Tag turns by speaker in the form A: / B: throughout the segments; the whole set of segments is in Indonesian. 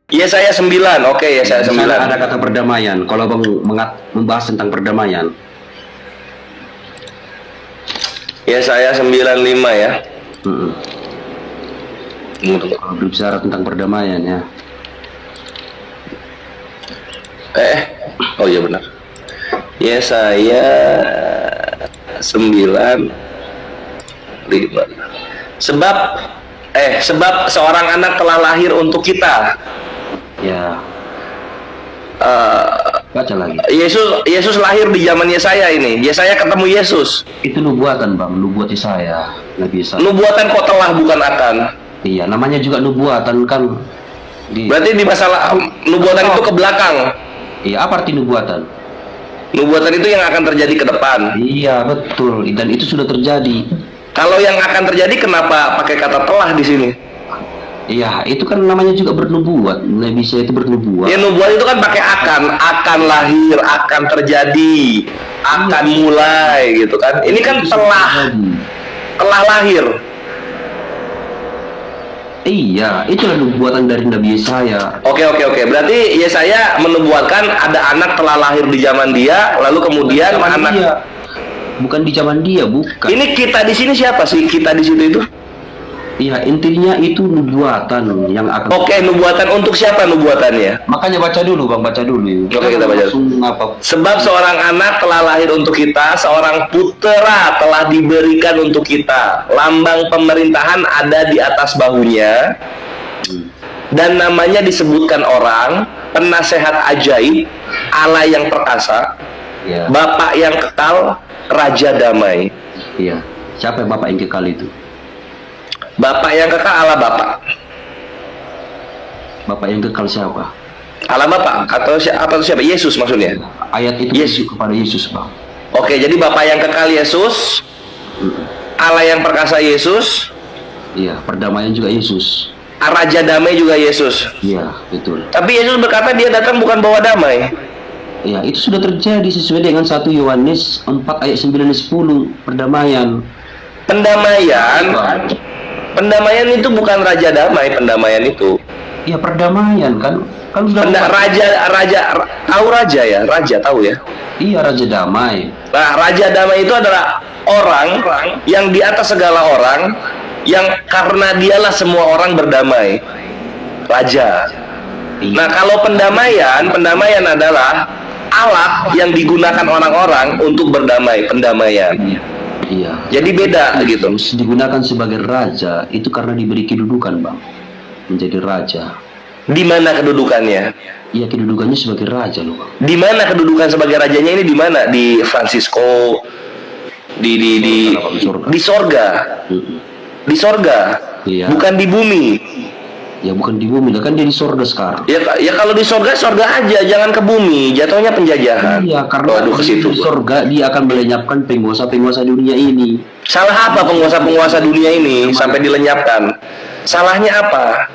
A: Yesaya 9. Oke, Yesaya
B: Di sana
A: 9.
B: ada kata perdamaian. Kalau Bang membahas tentang perdamaian.
A: Yesaya 95 ya.
B: Mm-mm. Kalau berbicara tentang perdamaian ya.
A: Oh iya benar. Yesaya 9:5. Sebab seorang anak telah lahir untuk kita.
B: Ya. Baca lagi.
A: Yesus lahir di zaman Yesaya ini. Yesaya ketemu Yesus.
B: Itu nubuatan Bang, nubuat Yesaya, Nabi Yesaya.
A: Nubuatan kok telah bukan akan.
B: Iya, namanya juga nubuatan kan.
A: Berarti di masalah nubuatan itu ke belakang.
B: Iya, apa arti nubuatan?
A: Nubuatan itu yang akan terjadi ke depan.
B: Iya, betul. Dan itu sudah terjadi.
A: Kalau yang akan terjadi kenapa pakai kata telah di sini?
B: Iya, itu kan namanya juga bernubuat. Nabi Yesaya itu bernubuat.
A: Ya nubuat itu kan pakai akan lahir, akan terjadi, akan mulai gitu kan. Ini kan telah lahir.
B: Iya, itulah nubuatan dari Nabi Yesaya.
A: Oke. Berarti Yesaya menubuatkan ada anak telah lahir di zaman dia, lalu kemudian anak
B: dia. Bukan di zaman dia, bukan.
A: Ini kita di sini siapa sih? Kita di situ itu?
B: Iya, intinya itu nubuatan yang akan.
A: Oke, nubuatan untuk siapa nubuatannya?
B: Makanya baca dulu Bang, baca dulu.
A: Oke, kita baca. Sebab seorang anak telah lahir untuk kita, seorang putera telah diberikan untuk kita. Lambang pemerintahan ada di atas bahunya. Dan namanya disebutkan orang, penasehat ajaib, Allah yang perkasa,
B: ya.
A: Bapak yang kekal, Raja damai.
B: Iya. Siapa yang Bapak yang kekal itu?
A: Bapak yang kekal Allah Bapak.
B: Bapak yang kekal siapa?
A: Allah Bapak atau siapa? Yesus maksudnya.
B: Ayat itu Yesus kepada Yesus, Bang.
A: Oke, jadi Bapak yang kekal Yesus, Allah yang perkasa Yesus.
B: Iya, perdamaian juga Yesus.
A: Raja damai juga Yesus.
B: Iya, betul.
A: Tapi Yesus berkata dia datang bukan bawa damai.
B: Ya, itu sudah terjadi sesuai dengan 1 Yohanes 4 ayat 9 dan 10, perdamaian.
A: Pendamaian itu bukan raja damai, pendamaian itu.
B: Iya, perdamaian kan sudah
A: raja tahu raja ya? Raja tahu ya?
B: Iya, raja damai.
A: Nah, raja damai itu adalah orang yang di atas segala orang, yang karena dialah semua orang berdamai. Raja. Nah, kalau pendamaian adalah alat yang digunakan orang-orang untuk berdamai, pendamaian.
B: Iya.
A: Jadi beda gitu.
B: Digunakan sebagai raja itu karena diberi kedudukan, Bang. Menjadi raja.
A: Di mana kedudukannya?
B: Iya, kedudukannya sebagai raja loh, Bang.
A: Di mana kedudukan sebagai rajanya ini di mana? Di Francisco, di sorga. Di sorga.
B: Iya.
A: Bukan di bumi.
B: Ya bukan di bumi, kan dia di sorga sekarang.
A: Ya kalau di sorga aja, jangan ke bumi, jatuhnya penjajahan.
B: Iya, karena di sorga dia akan melenyapkan penguasa-penguasa dunia ini.
A: Salah apa penguasa-penguasa dunia ini sampai dilenyapkan? Salahnya apa?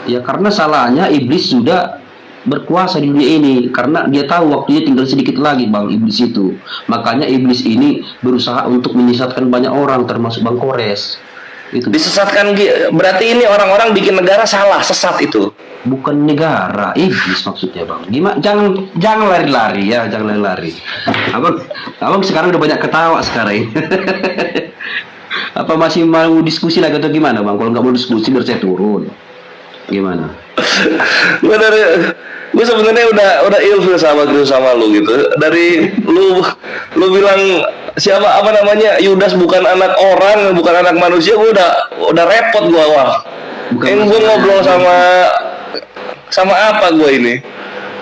B: Ya karena salahnya iblis sudah berkuasa di dunia ini, karena dia tahu waktunya tinggal sedikit lagi, Bang, iblis itu. Makanya iblis ini berusaha untuk menyesatkan banyak orang, termasuk Bang Kores. Itu. Disesatkan,
A: berarti ini orang-orang bikin negara salah, sesat itu.
B: Bukan negara, iblis maksudnya, Bang. Gimana? Jangan lari-lari ya, jangan lari-lari. Abang sekarang udah banyak ketawa sekarang. Apa masih mau diskusi lagi atau gimana, Bang? Kalau nggak mau diskusi, biar saya turun. Gimana?
A: Gue sebenarnya udah ilfil sama lu gitu. Dari lu bilang siapa Yudas bukan anak orang, bukan anak manusia, gue udah repot gue. Ini gue ngobrol sama apa gue ini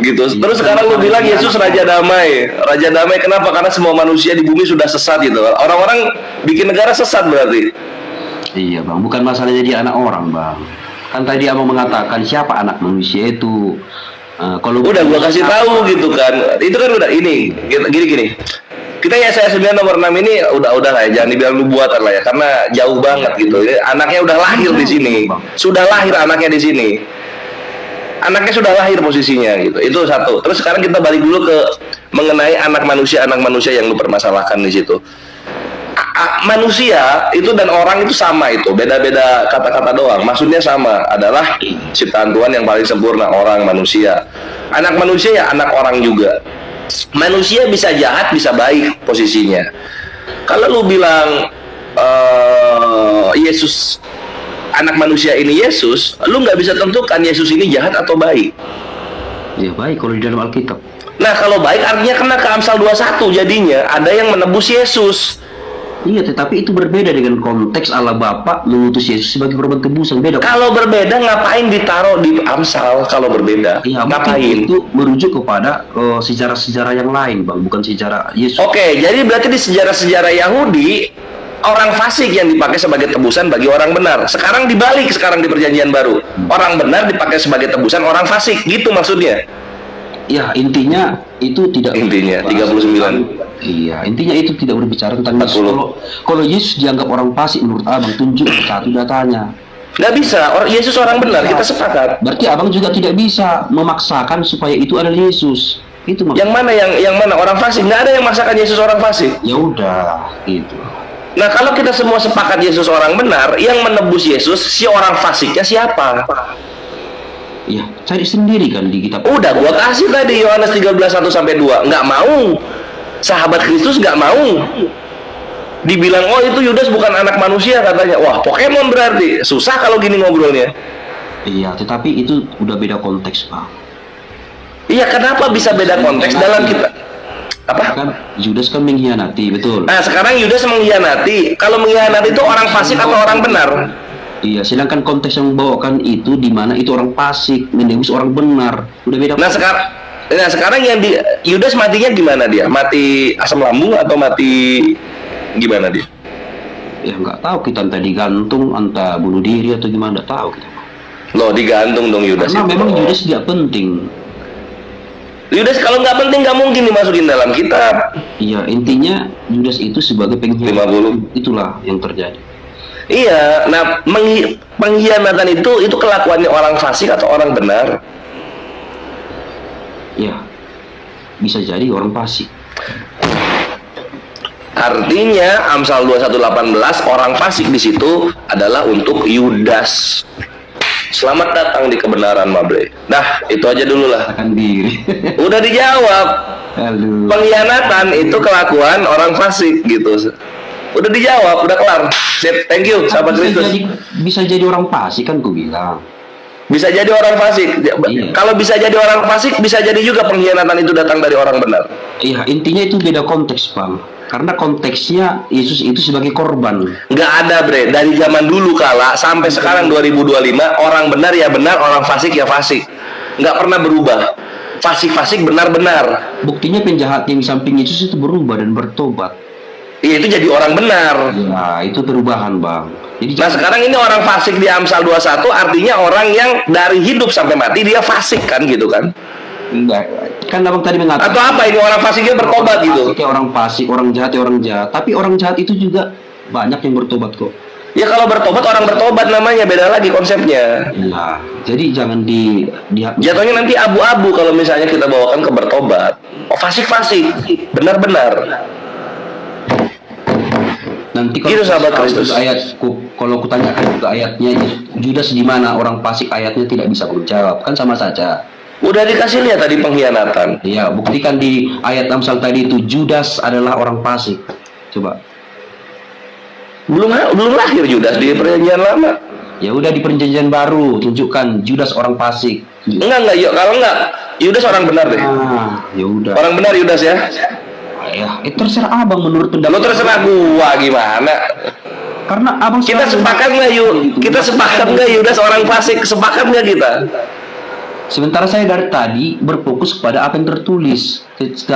A: gitu. Terus sekarang lu bilang Yesus raja damai. Raja damai kenapa? Karena semua manusia di bumi sudah sesat gitu. Orang-orang bikin negara sesat berarti.
B: Iya, Bang, bukan masalah jadi anak orang, Bang. Kan tadi abang mengatakan siapa anak manusia itu. Kalau
A: udah gua kasih tahu gitu kan. Itu kan udah ini gini. Kita Yesaya 9 nomor 6 ini udah lah ya, jangan dibilang nubuatan lah ya, karena jauh banget gitu. Anaknya udah lahir di sini. Sudah lahir anaknya di sini. Anaknya sudah lahir posisinya gitu. Itu satu. Terus sekarang kita balik dulu ke mengenai anak manusia yang lu permasalahkan di situ. manusia itu dan orang itu sama, itu beda-beda kata-kata doang, maksudnya sama, adalah ciptaan Tuhan yang paling sempurna, orang manusia. Anak manusia ya anak orang juga. Manusia bisa jahat bisa baik posisinya. Kalau lu bilang Yesus, anak manusia ini Yesus, lu nggak bisa tentukan Yesus ini jahat atau baik.
B: Ya baik kalau di dalam Alkitab.
A: Nah kalau baik artinya kena ke Amsal 21, jadinya ada yang menebus Yesus.
B: Iya, tetapi itu berbeda dengan konteks Allah Bapa mengutus Yesus sebagai korban tebusan, beda.
A: Kalau berbeda ngapain ditaruh di Amsal? Kalau berbeda
B: Iya,
A: ngapain?
B: itu merujuk kepada sejarah-sejarah yang lain, Bang, bukan sejarah Yesus.
A: Oke, jadi berarti di sejarah-sejarah Yahudi orang fasik yang dipakai sebagai tebusan bagi orang benar. Sekarang dibalik, sekarang di Perjanjian Baru, orang benar dipakai sebagai tebusan orang fasik, gitu maksudnya.
B: Ya, intinya itu tidak.
A: Intinya 39.
B: Iya, intinya itu tidak berbicara tentang Yesus.
A: 40.
B: Kalau Yesus dianggap orang fasik menurut Abang, tunjuk satu datanya.
A: Nggak bisa, Yesus orang benar, kita sepakat.
B: Berarti Abang juga tidak bisa memaksakan supaya itu adalah Yesus. Itu maksudnya.
A: Yang mana orang fasik? Nggak ada yang maksakan Yesus orang fasik.
B: Ya udah, gitu.
A: Nah, kalau kita semua sepakat Yesus orang benar, yang menebus Yesus, si orang fasiknya siapa?
B: Ya, cari sendiri kan di kitab.
A: Udah gua kasih tadi Yohanes 13:1-2. Nggak mau. Sahabat Kristus nggak mau. Dibilang, oh itu Yudas bukan anak manusia katanya. Wah, Pokemon berarti. Susah kalau gini ngobrolnya.
B: Iya, tetapi itu udah beda konteks, Pak.
A: Iya, kenapa bisa beda konteks dalam kita? Apa?
B: Kan Yudas kan mengkhianati, betul.
A: Nah, sekarang Yudas mengkhianati. Kalau mengkhianati itu orang fasik atau orang benar?
B: Iya, sedangkan konteks yang membawakan itu di mana itu orang fasik menembus orang benar. Udah beda.
A: Nah sekarang yang di Yudas matinya gimana dia? Mati asam lambung atau mati gimana dia?
B: Ya nggak tahu, kita entah digantung, entah bunuh diri atau gimana, nggak tahu kita.
A: Loh, digantung dong Yudas.
B: Karena
A: itu.
B: memang Yudas tidak penting.
A: Yudas kalau nggak penting nggak mungkin dimasukin dalam kitab.
B: Iya, intinya Yudas itu sebagai pengkhianat.
A: 50.
B: Itulah yang terjadi.
A: Iya, nah pengkhianatan itu kelakuannya orang fasik atau orang benar?
B: Ya, bisa jadi orang fasik.
A: Artinya Amsal 21:18 orang fasik di situ adalah untuk Yudas. Selamat datang di kebenaran, Mabre. Nah, itu aja dulu lah.
B: Akan diri.
A: Udah dijawab.
B: Halo.
A: Pengkhianatan itu kelakuan orang fasik gitu. Udah dijawab, udah kelar. Sip, thank you, sahabat Kristus.
B: Bisa jadi orang fasik kan ku bilang.
A: Bisa jadi orang fasik.
B: Iya.
A: Kalau bisa jadi orang fasik, bisa jadi juga pengkhianatan itu datang dari orang benar.
B: Iya, intinya itu beda konteks, Bang. Karena konteksnya Yesus itu sebagai korban.
A: Nggak ada, Bre. Dari zaman dulu kala sampai sekarang 2025, orang benar ya benar, orang fasik ya fasik. Nggak pernah berubah. Fasik-fasik benar-benar.
B: Buktinya penjahat yang di samping Yesus itu berubah dan bertobat.
A: Iya, itu jadi orang benar.
B: Ya, itu perubahan, Bang. Jadi
A: Nah, sekarang ini orang fasik di Amsal 21 artinya orang yang dari hidup sampai mati dia fasik kan gitu kan?
B: enggak, kan Abang tadi mengatakan
A: Atau apa ini orang fasiknya bertobat gitu?
B: Fasiknya orang fasik, orang jahat ya orang jahat. Tapi orang jahat itu juga banyak yang bertobat kok.
A: Ya kalau bertobat orang bertobat namanya, beda lagi konsepnya.
B: Nah, jadi jangan
A: Jatuhnya nanti abu-abu kalau misalnya kita bawakan ke bertobat. Oh, fasik-fasik, benar-benar.
B: nanti
A: Gitu, sahabat Kristus.
B: Kalau kutanyakan juga ayatnya Judas di mana orang fasik, ayatnya tidak bisa menjawab, kan sama saja.
A: Udah dikasih lihat tadi pengkhianatan.
B: Iya, buktikan di ayat Amsal tadi itu Judas adalah orang fasik. Coba.
A: Belum lahir Judas di Perjanjian Lama.
B: Ya udah di Perjanjian Baru tunjukkan Judas orang fasik.
A: Enggak, yuk kalau enggak Yudas orang benar deh.
B: Ah, ya udah.
A: Orang benar Yudas ya.
B: Ya, terserah Abang menurut pendapat.
A: Lo terserah gua gimana.
B: Karena Abang
A: Kita
B: selalu-
A: sepakat nggak yuk? Kita sepakat nggak Yudas orang fasik? Sepakat nggak kita?
B: Sementara saya dari tadi berfokus kepada apa yang tertulis.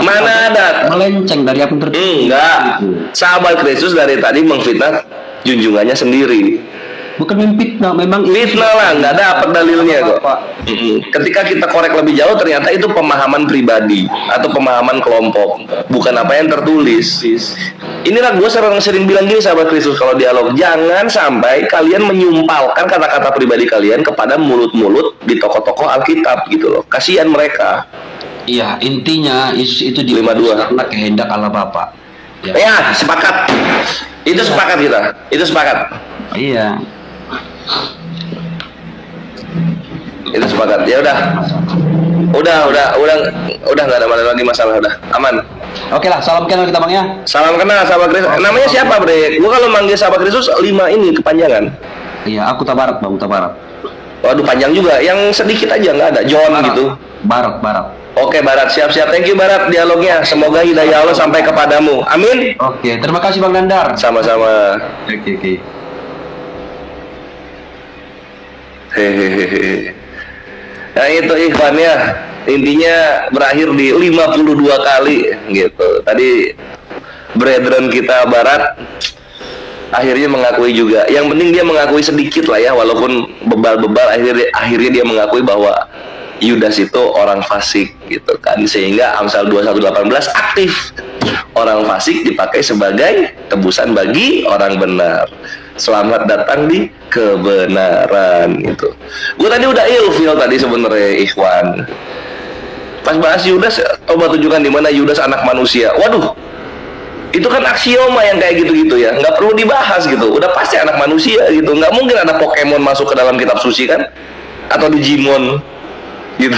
A: Mana ada?
B: Melenceng dari apa yang tertulis.
A: Enggak.
B: Gitu.
A: Sahabat Kristus dari tadi menfitnah junjungannya sendiri.
B: Bukan memfitnah, memang
A: Fitnah lah, nggak dapat dalilnya kok.
B: Pak.
A: Ketika kita korek lebih jauh, ternyata itu pemahaman pribadi atau pemahaman kelompok, bukan apa yang tertulis. Inilah gue sering bilang gini, sahabat Kristus, kalau dialog, jangan sampai kalian menyumpalkan kata-kata pribadi kalian kepada mulut-mulut di tokoh-tokoh Alkitab gitu loh. Kasihan mereka.
B: Iya, intinya Yesus itu
A: 52.
B: karena kehendak Allah Bapa.
A: Ya, sepakat. Itu sepakat kita. Itu sepakat.
B: Iya.
A: Itu sepakat. Ya udah. Udah nggak ada lagi masalah, udah aman.
B: Oke lah, salam kenal kita Bang ya.
A: Salam kenal sahabat Kristus. Namanya siapa, Bre? Gua kalau manggil sahabat Kristus 5 ini kepanjangan.
B: Iya, aku Tabarat Bang, Tabarat.
A: Waduh, panjang juga. Yang sedikit aja nggak ada. John
B: Barat.
A: gitu.
B: Barat.
A: Oke, Barat, siap-siap. Thank you, Barat, dialognya. Semoga hidayah Allah sampai kepadamu. Amin.
B: Oke, terima kasih Bang Nandar.
A: Sama-sama.
B: Oke.
A: Hehehe. Nah itu Ikhwan ya. Intinya berakhir di 52 kali gitu. Tadi brethren kita Barat akhirnya mengakui juga. Yang penting dia mengakui sedikit lah ya, walaupun bebal-bebal, akhirnya dia mengakui bahwa Yudas itu orang fasik gitu kan, sehingga Amsal 21:18 aktif. Orang fasik dipakai sebagai tebusan bagi orang benar. Selamat datang di kebenaran gitu. Gue tadi udah ilfil tadi sebenarnya Ikhwan. Pas bahas Yudas, coba tunjukkan di mana Yudas anak manusia. Waduh, itu kan aksioma yang kayak gitu-gitu ya, nggak perlu dibahas gitu. Udah pasti anak manusia gitu. Nggak mungkin ada Pokemon masuk ke dalam kitab suci kan, atau Digimon gitu.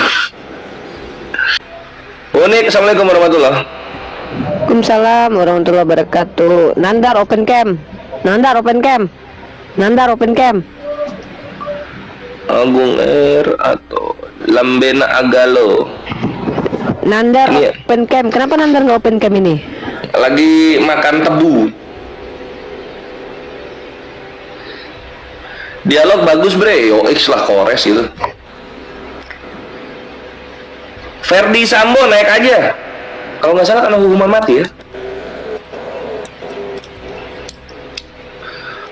A: Unik. Assalamualaikum warahmatullahi.
C: Waalaikumsalam warahmatullahi wabarakatuh. Nandar open cam.
A: Agung atau Lambena Agalo.
C: Nandar
A: Iya.
C: open cam. Kenapa Nandar nggak open cam ini?
A: Lagi makan tebu. Dialog bagus bre. Yo X lah kores itu. Ferdi Sambo naik aja. Kalau nggak salah kena hukuman mati ya.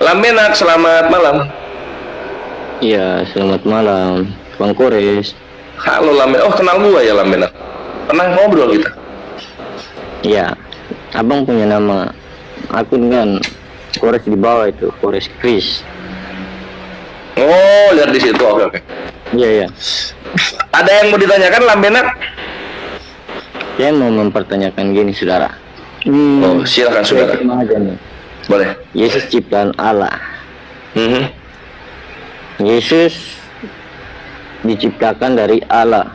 A: Lambenak, selamat malam.
D: Iya, selamat malam, Bang Kores.
A: Halo Lambenak. Oh, kenal gua ya Lambenak. Pernah ngobrol kita.
D: Iya, Abang punya nama akun kan Kores di bawah itu, Kores Chris.
A: Oh, lihat di situ. Oke.
D: Iya.
A: Ada yang mau ditanyakan Lambenak?
D: Saya mau mempertanyakan gini, saudara.
A: Oh, silakan saudara.
D: Saya aja nih.
A: Boleh.
D: Yesus ciptaan Allah.
A: Mhm.
D: Yesus diciptakan dari Allah.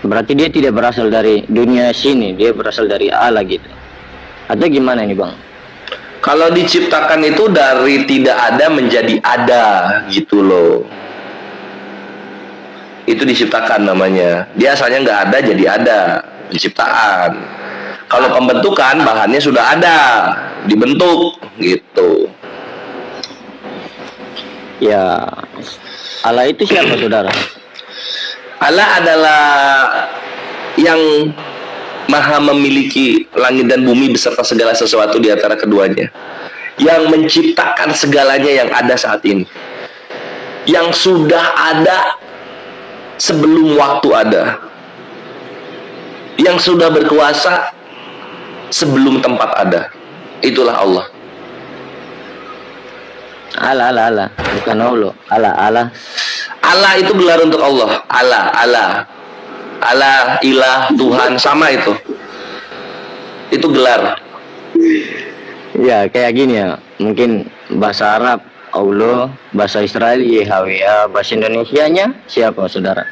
D: Berarti dia tidak berasal dari dunia sini, dia berasal dari Allah gitu. Atau gimana nih, Bang?
A: Kalau diciptakan itu dari tidak ada menjadi ada gitu loh. Itu diciptakan namanya. Dia asalnya nggak ada jadi ada. Penciptaan. Kalau pembentukan bahannya sudah ada, dibentuk gitu.
D: Ya, Allah itu siapa, saudara?
A: Allah adalah yang maha memiliki langit dan bumi beserta segala sesuatu di antara keduanya, yang menciptakan segalanya yang ada saat ini, yang sudah ada sebelum waktu ada, yang sudah berkuasa sebelum tempat ada. Itulah Allah.
D: Allah, bukan Allah.
A: Allah itu gelar untuk Allah. Allah, ilah, Tuhan, sama itu. Itu gelar.
D: Ya, kayak gini ya. Mungkin bahasa Arab Allah, bahasa Israel YHWH, bahasa Indonesianya siapa, saudara?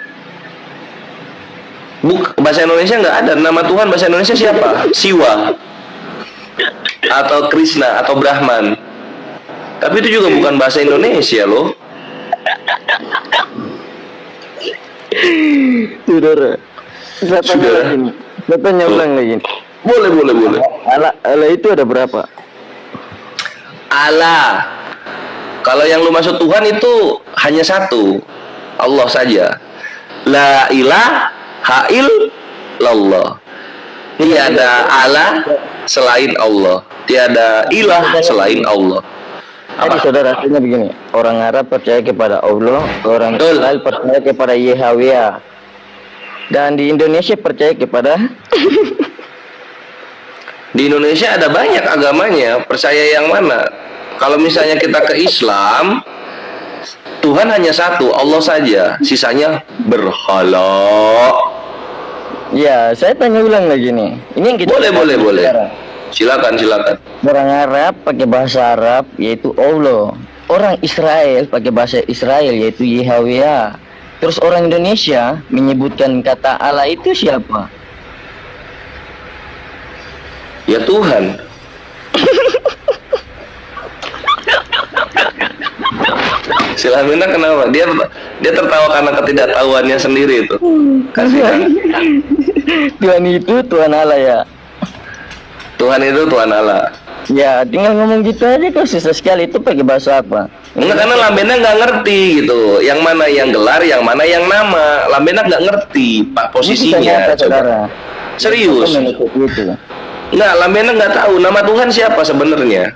A: Bahasa Indonesia nggak ada. Nama Tuhan bahasa Indonesia siapa? Siwa atau Krishna atau Brahman. Tapi itu juga bukan bahasa Indonesia loh.
D: Saudara,
A: Saudara.
D: saya tanya ulang lagi.
A: Boleh.
D: Allah itu ada berapa?
A: Allah. Kalau yang lu maksud Tuhan itu hanya satu, Allah saja. La ilaha illallah. Tiada Allah selain Allah. Tiada ilah selain Allah.
D: Jadi saudara, artinya begini, orang Arab percaya kepada Allah, orang
A: Betul.
D: Israel percaya kepada YHWH, dan di Indonesia percaya kepada
A: Di Indonesia ada banyak agamanya. Percaya yang mana? Kalau misalnya kita ke Islam, Tuhan hanya satu, Allah saja. Sisanya berhala.
D: Ya, saya tanya ulang lagi nih. Ini yang kita
A: Boleh.
D: sekarang.
A: Silakan, silakan.
D: Orang Arab pakai bahasa Arab yaitu Allah. Orang Israel pakai bahasa Israel yaitu Yahweh. Terus orang Indonesia menyebutkan kata Allah itu siapa?
A: Ya Tuhan. Si Lamena kenapa? Dia tertawa karena ketidaktahuannya sendiri itu. Kasihan.
D: Tuhan itu Tuhan Allah ya.
A: Tuhan itu Tuhan Allah.
D: Ya tinggal ngomong gitu aja kok, susah sekali. Itu pakai bahasa apa?
A: Enggak, karena Lamena nggak ngerti gitu. Yang mana yang gelar, yang mana yang nama. Lamena nggak ngerti Pak posisinya.
D: Ini
A: Coba.
D: saudara.
A: Serius.
D: Itu menutup itu.
A: Nggak, Lamena nggak tahu nama Tuhan siapa sebenarnya.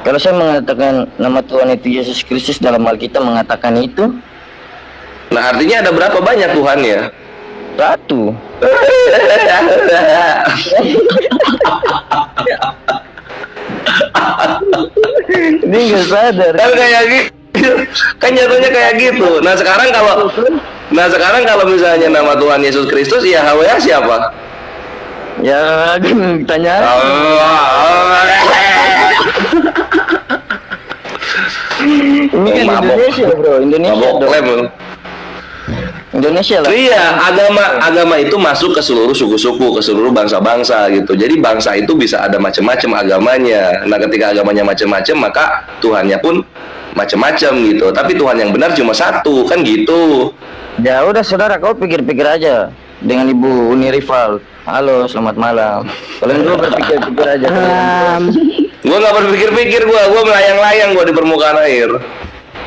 D: Kalau saya mengatakan nama Tuhan itu Yesus Kristus, dalam Alkitab mengatakan itu
A: Nah, artinya ada berapa banyak Tuhannya?
D: satu. Ini nggak sadar.
A: Kan kayak gitu. Kan jatuhnya kayak gitu. Nah sekarang kalau misalnya nama Tuhan Yesus Kristus, ya Yahweh siapa?
D: Ya, tanya. Ini kan
A: Mabok.
D: Indonesia bro, Indonesia
A: Mabok
D: dong.
A: lem.
D: Indonesia lah.
A: Iya, agama itu masuk ke seluruh suku-suku, ke seluruh bangsa-bangsa gitu. Jadi bangsa itu bisa ada macam-macam agamanya. Nah, ketika agamanya macam-macam, maka Tuhannya pun macam-macam gitu. Tapi Tuhan yang benar cuma satu, kan gitu.
D: Ya udah saudara, kau pikir-pikir aja dengan Ibu Uni Rival. Halo, selamat malam. Kalian dulu berpikir-pikir aja.
A: Gua nggak berpikir-pikir, gua melayang-layang gua di permukaan air.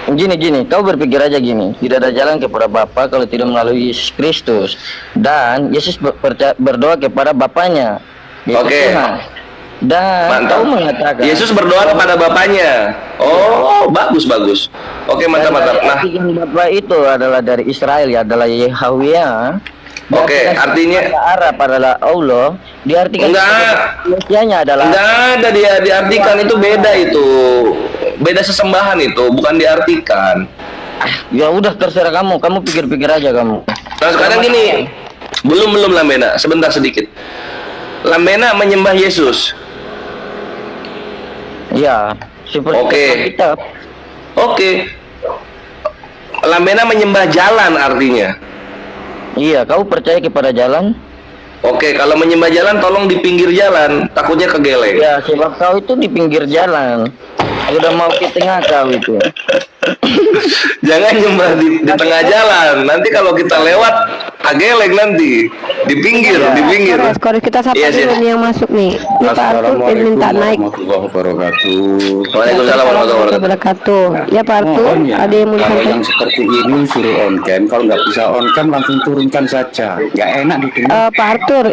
D: Gini, kau berpikir aja gini, tidak ada jalan kepada Bapa kalau tidak melalui Yesus Kristus. Dan Yesus berdoa kepada Bapaknya, yaitu
A: Oke.
D: Tuhan. Dan
A: Mantap.
D: kau mengatakan
A: Yesus berdoa kepada Bapaknya. Oh, bagus. Oke, mantap. Nah,
D: artinya Bapa itu adalah dari Israel ya, adalah Yahweh.
A: Oke, artinya
D: bahasa Arab adalah Allah, diartikan
A: Enggak.
D: Mesianya adalah
A: nggak ada dia diartikan, itu beda itu. Beda sesembahan itu, bukan diartikan.
D: ya udah terserah kamu pikir-pikir aja kamu.
A: Nah, sekarang gini. Belum Lamena, sebentar sedikit. Lamena menyembah Yesus.
D: Ya, seperti
A: Oke.
D: Alkitab.
A: Oke. Lamena menyembah jalan artinya.
D: Iya, kau percaya kepada jalan?
A: Oke, kalau menyembah jalan tolong di pinggir jalan, takutnya kegeleng.
D: Ya, sebab kau itu di pinggir jalan. Udah mau ke tengah kau itu.
A: Jangan nyembah di tengah jalan. Nanti kalau kita lewat kegeleng nanti. Di pinggir.
C: Kores kita sapa
A: Iya,
C: dulu
A: Sis.
C: nih yang masuk nih. Ini Pak Arthur minta naik.
E: warahmatullahi wabarakatuh.
A: Waalaikumsalam warahmatullahi wabarakatuh.
C: Wabarakatuh. Ya Pak Arthur,
E: Mohon ya,
C: ada yang mau
E: kalau
C: disampaikan?
E: yang seperti ini suruh on cam, kalau nggak bisa on cam langsung turunkan saja. Nggak enak didengar.
C: Pak Arthur,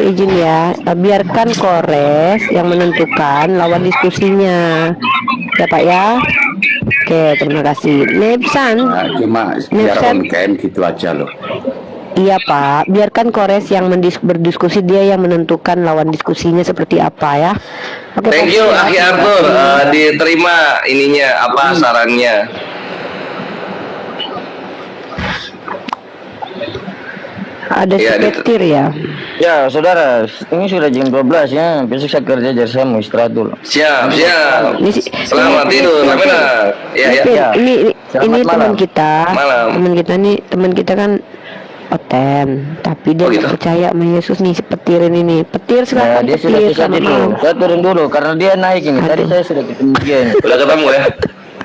C: izin ya. Biarkan Kores yang menentukan lawan diskusinya. Ya Pak ya. Oke, terima kasih. Nepsan.
E: Nah, cuma biar
C: Nipset.
E: on cam gitu aja loh.
C: Iya Pak, biarkan Kores yang berdiskusi, dia yang menentukan lawan diskusinya seperti apa ya. Oke,
A: Thank
C: Pak.
A: you, Akhi Arthur. Diterima ininya, apa sarannya.
C: Ada
A: Iya,
C: si petir ya.
D: Ya, saudara, ini sudah jam 12 ya. Besok saya kerja, jadi saya mau istirahat dulu.
A: Siap. Selamat
C: Ini-
A: tidur,
C: ini-
A: Lamena. Ya, ya.
C: Pin,
D: Ya.
C: ini
D: Selamat
C: teman
D: malam.
C: kita.
A: Malam.
C: Teman kita kan Oten, tapi dia
A: Oh,
C: nggak
A: gitu.
C: percaya sama Yesus nih, si petir ini nih. Petir
D: Nah,
C: silakan
D: dia sudah
C: petir
D: susah
C: sama
D: itu.
C: malam.
D: Saya turun dulu karena dia naik ini. Tadi
C: Aduh.
D: saya sudah ketemu dia. ini.
A: Udah ketemu ya?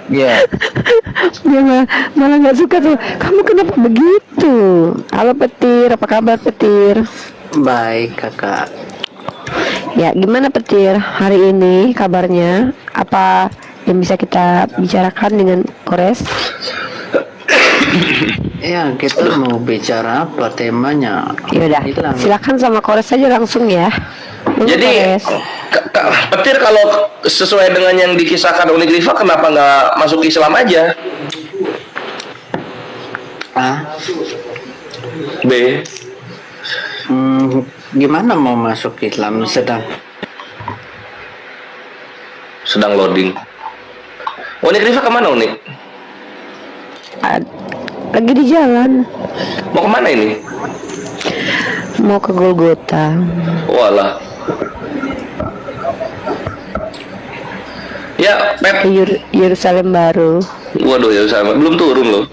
D: Iya.
C: Dia malah nggak suka tuh. Kamu kenapa begitu? Halo petir, apa kabar petir?
B: Baik kakak.
C: Ya, gimana petir hari ini kabarnya? Apa yang bisa kita bicarakan dengan Kores?
B: Ya kita mau bicara apa temanya?
C: Yaudah,
B: Itulah.
C: silakan sama Kores saja langsung ya. Monggo,
A: Jadi
C: Kores.
A: petir kalau sesuai dengan yang dikisahkan Uni Grifa, kenapa nggak masuk Islam aja?
B: Ah,
A: B.
B: gimana mau masuk Islam
A: Sedang loading. Uni Grifa kemana Uni?
C: Lagi di jalan,
A: Mau kemana ini?
C: mau ke Golgota.
A: Walah. Ya, Pep.
C: ke Yerusalem baru.
A: Waduh, ya sama. Belum turun loh.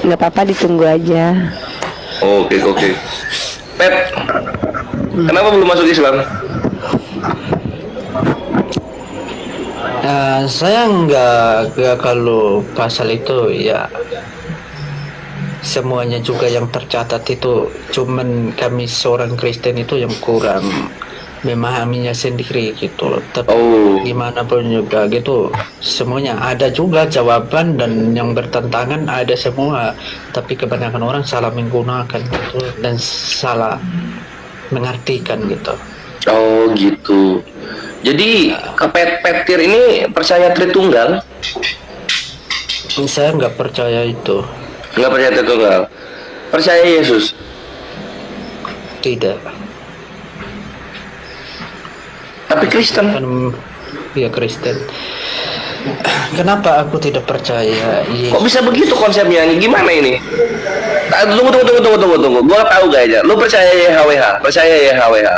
C: Nggak apa-apa, ditunggu aja.
A: Oke, oke. Pep, kenapa belum masuk Islam?
F: Saya nggak kalau pasal itu ya semuanya juga yang tercatat itu cuman kami seorang Kristen itu yang kurang memahaminya sendiri gitu loh. Tapi
A: Oh.
F: gimana pun juga gitu semuanya ada juga jawaban dan yang bertentangan ada semua, tapi kebanyakan orang salah menggunakan gitu dan salah mengartikan gitu.
A: Oh gitu. Jadi Petir ini percaya Tritunggal?
F: Saya nggak percaya itu.
A: Nggak percaya Tritunggal. Percaya Yesus?
F: Tidak.
A: Tapi Kristen?
F: Kan ya Kristen. Kenapa aku tidak percaya
A: Kok bisa begitu konsepnya? Gimana ini? Tunggu. Gua tahu kayaknya. Lu percaya YHWH? Percaya YHWH?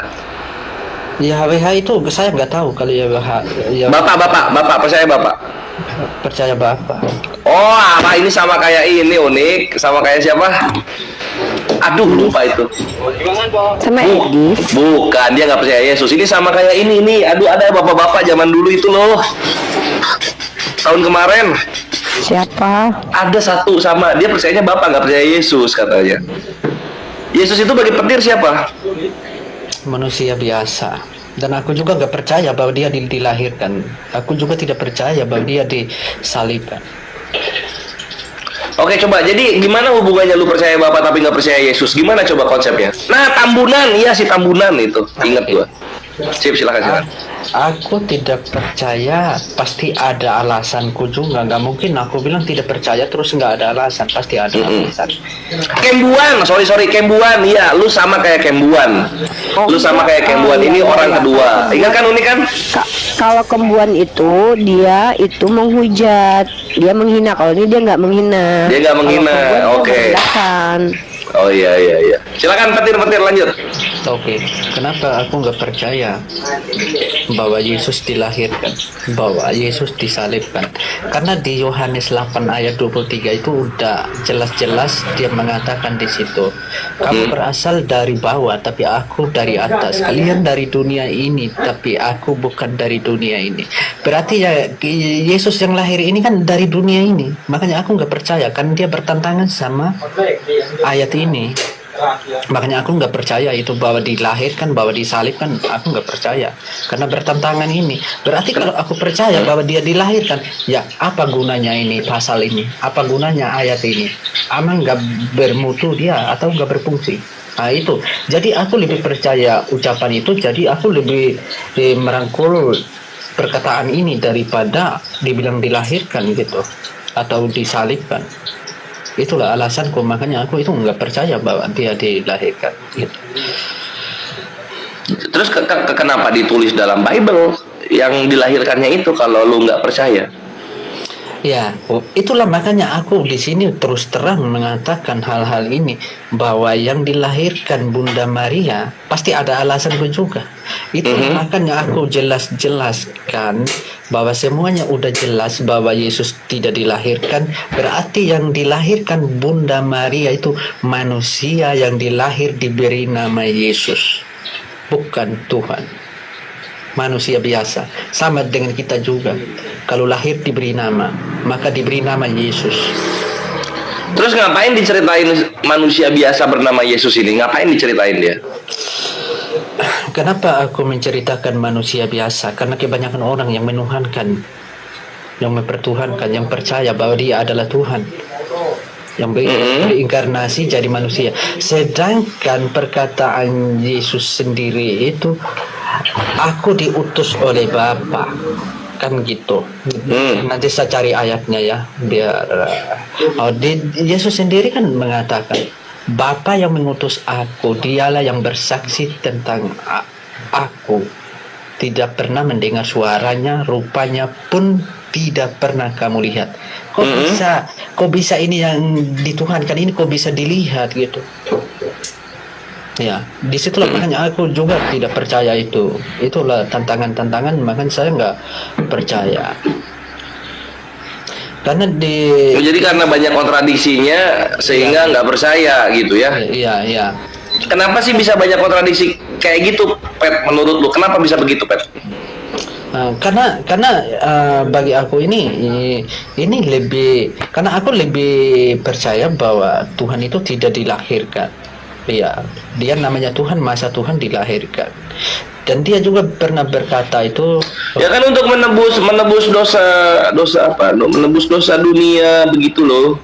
F: YHWH itu saya nggak tahu kalau YHWH ya,
A: Bapak, percaya Bapak?
F: percaya Bapak.
A: Oh, apa ini sama kayak ini unik? Sama kayak siapa? Aduh, lupa itu.
C: Sama Edis.
A: Bukan, dia nggak percaya Yesus. Ini sama kayak ini. Aduh, ada bapak-bapak zaman dulu itu loh. Tahun kemarin
C: Siapa?
A: ada satu sama dia percayanya bapak nggak percaya Yesus katanya. Yesus itu bagi Petir siapa?
F: Manusia biasa. Dan aku juga nggak percaya bahwa dia dilahirkan. Aku juga tidak percaya bahwa dia disalibkan.
A: Oke, coba. Jadi gimana hubungannya lu percaya bapak tapi nggak percaya Yesus? Gimana coba konsepnya? Nah, Tambunan, iya si Tambunan itu. Ingat gua. Sip, silakan.
F: Aku tidak percaya, pasti ada alasanku juga. Nggak mungkin aku bilang tidak percaya terus nggak ada alasan, pasti ada alasan.
A: Kembuan, sorry Kembuan, iya, lu sama kayak Kembuan. Lu sama kayak Kembuan, ini orang kedua. Ingat kan unik kan?
C: Kalau Kembuan itu dia itu menghujat, dia menghina. Kalau ini dia nggak menghina.
A: Dia nggak menghina,
C: Kalau Kembuan dia
A: oke.
C: merendahkan.
A: Oh iya. Silakan Petir lanjut.
F: Oke, kenapa aku nggak percaya bahwa Yesus dilahirkan, bahwa Yesus disalibkan? Karena di Yohanes 8 ayat 23 itu udah jelas-jelas dia mengatakan di situ, kamu berasal dari bawah, tapi aku dari atas. Kalian dari dunia ini, tapi aku bukan dari dunia ini. Berarti ya Yesus yang lahir ini kan dari dunia ini. Makanya aku nggak percaya, kan dia bertentangan sama ayat ini. Makanya aku nggak percaya itu bahwa dilahirkan, bahwa disalibkan. Aku nggak percaya karena bertentangan ini. Berarti kalau aku percaya bahwa dia dilahirkan, ya apa gunanya ini pasal ini? Apa gunanya ayat ini? Emang nggak bermutu dia atau nggak berfungsi? Nah itu. Jadi aku lebih percaya ucapan itu. Jadi aku lebih merangkul perkataan ini daripada dibilang dilahirkan gitu atau disalibkan. Itulah alasanku, makanya aku itu nggak percaya bahwa dia dilahirkan gitu.
A: Terus kenapa ditulis dalam Bible yang dilahirkannya itu kalau lu nggak percaya?
F: Ya, itulah makanya aku di sini terus terang mengatakan hal-hal ini, bahwa yang dilahirkan Bunda Maria pasti ada alasanku juga. Itu makanya aku jelas-jelaskan bahwa semuanya udah jelas bahwa Yesus tidak dilahirkan. Berarti yang dilahirkan Bunda Maria itu manusia yang dilahir diberi nama Yesus, bukan Tuhan. Manusia biasa, sama dengan kita juga. Kalau lahir diberi nama, maka diberi nama Yesus.
A: Terus ngapain diceritain manusia biasa bernama Yesus ini? Ngapain diceritain dia?
F: Kenapa aku menceritakan manusia biasa? Karena kebanyakan orang yang menuhankan, yang mempertuhankan, yang percaya bahwa dia adalah Tuhan, yang berinkarnasi jadi manusia. Sedangkan perkataan Yesus sendiri itu, aku diutus oleh Bapa, kan gitu. Nanti saya cari ayatnya ya, biar Yesus sendiri kan mengatakan, Bapa yang mengutus aku, dialah yang bersaksi tentang aku. Tidak pernah mendengar suaranya, rupanya pun tidak pernah kamu lihat. Kok bisa ini yang dituhankan ini kok bisa dilihat gitu? Ya, disitulah makanya aku juga tidak percaya itu. Itulah tantangan-tantangan, makanya saya nggak percaya. Karena
A: Oh, jadi karena banyak kontradiksinya sehingga nggak percaya gitu ya.
F: iya, iya.
A: Kenapa sih bisa banyak kontradiksi kayak gitu, Pet? Menurut lu, kenapa bisa begitu, Pet?
F: Karena bagi aku ini lebih, karena aku lebih percaya bahwa Tuhan itu tidak dilahirkan. Iya, dia namanya Tuhan, masa Tuhan dilahirkan. Dan dia juga pernah berkata itu,
A: Ya kan untuk menebus dosa apa? Menebus dosa dunia begitu loh.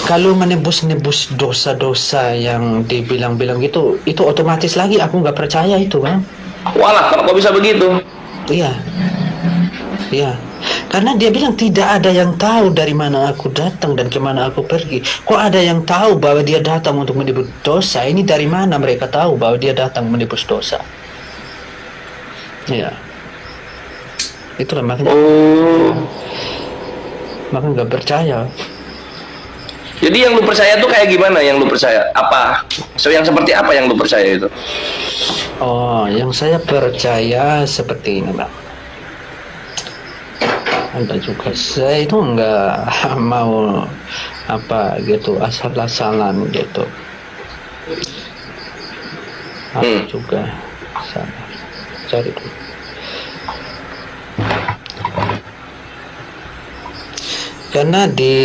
F: kalau menebus-nebus dosa-dosa yang dibilang-bilang gitu, itu otomatis lagi aku nggak percaya itu, Bang.
A: Walah, kok bisa begitu?
F: Iya, iya. Karena dia bilang tidak ada yang tahu dari mana aku datang dan kemana aku pergi. Kok ada yang tahu bahwa dia datang untuk menebus dosa? Ini dari mana mereka tahu bahwa dia datang menebus dosa? Iya. Itulah makanya
A: Oh,
F: nggak percaya.
A: jadi yang lu percaya tuh kayak gimana? Yang lu percaya apa? So, yang seperti apa yang lu percaya itu?
F: Oh, yang saya percaya seperti ini, Mbak. Ada juga saya itu nggak mau apa gitu asal-asalan gitu. Ada juga sana cari dulu. Karena di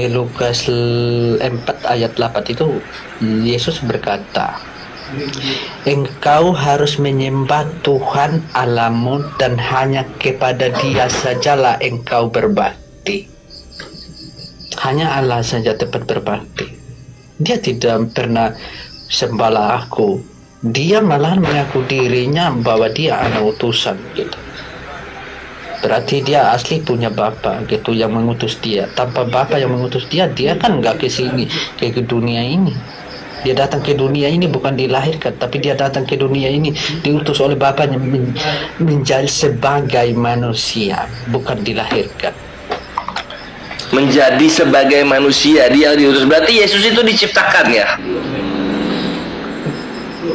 F: Lukas 4 ayat 8 itu Yesus berkata, engkau harus menyembah Tuhan Allahmu dan hanya kepada Dia sajalah engkau berbakti. Hanya Allah saja tepat berbakti. Dia tidak pernah sembahlah aku. Dia malah mengaku dirinya bahwa dia anak utusan gitu. Berarti dia asli punya bapa gitu yang mengutus dia. Tanpa bapa yang mengutus dia, dia kan nggak ke sini, ke dunia ini. Dia datang ke dunia ini bukan dilahirkan, tapi dia datang ke dunia ini diutus oleh bapaknya menjadi sebagai manusia, bukan dilahirkan.
A: Menjadi sebagai manusia dia diutus. Berarti Yesus itu diciptakan ya?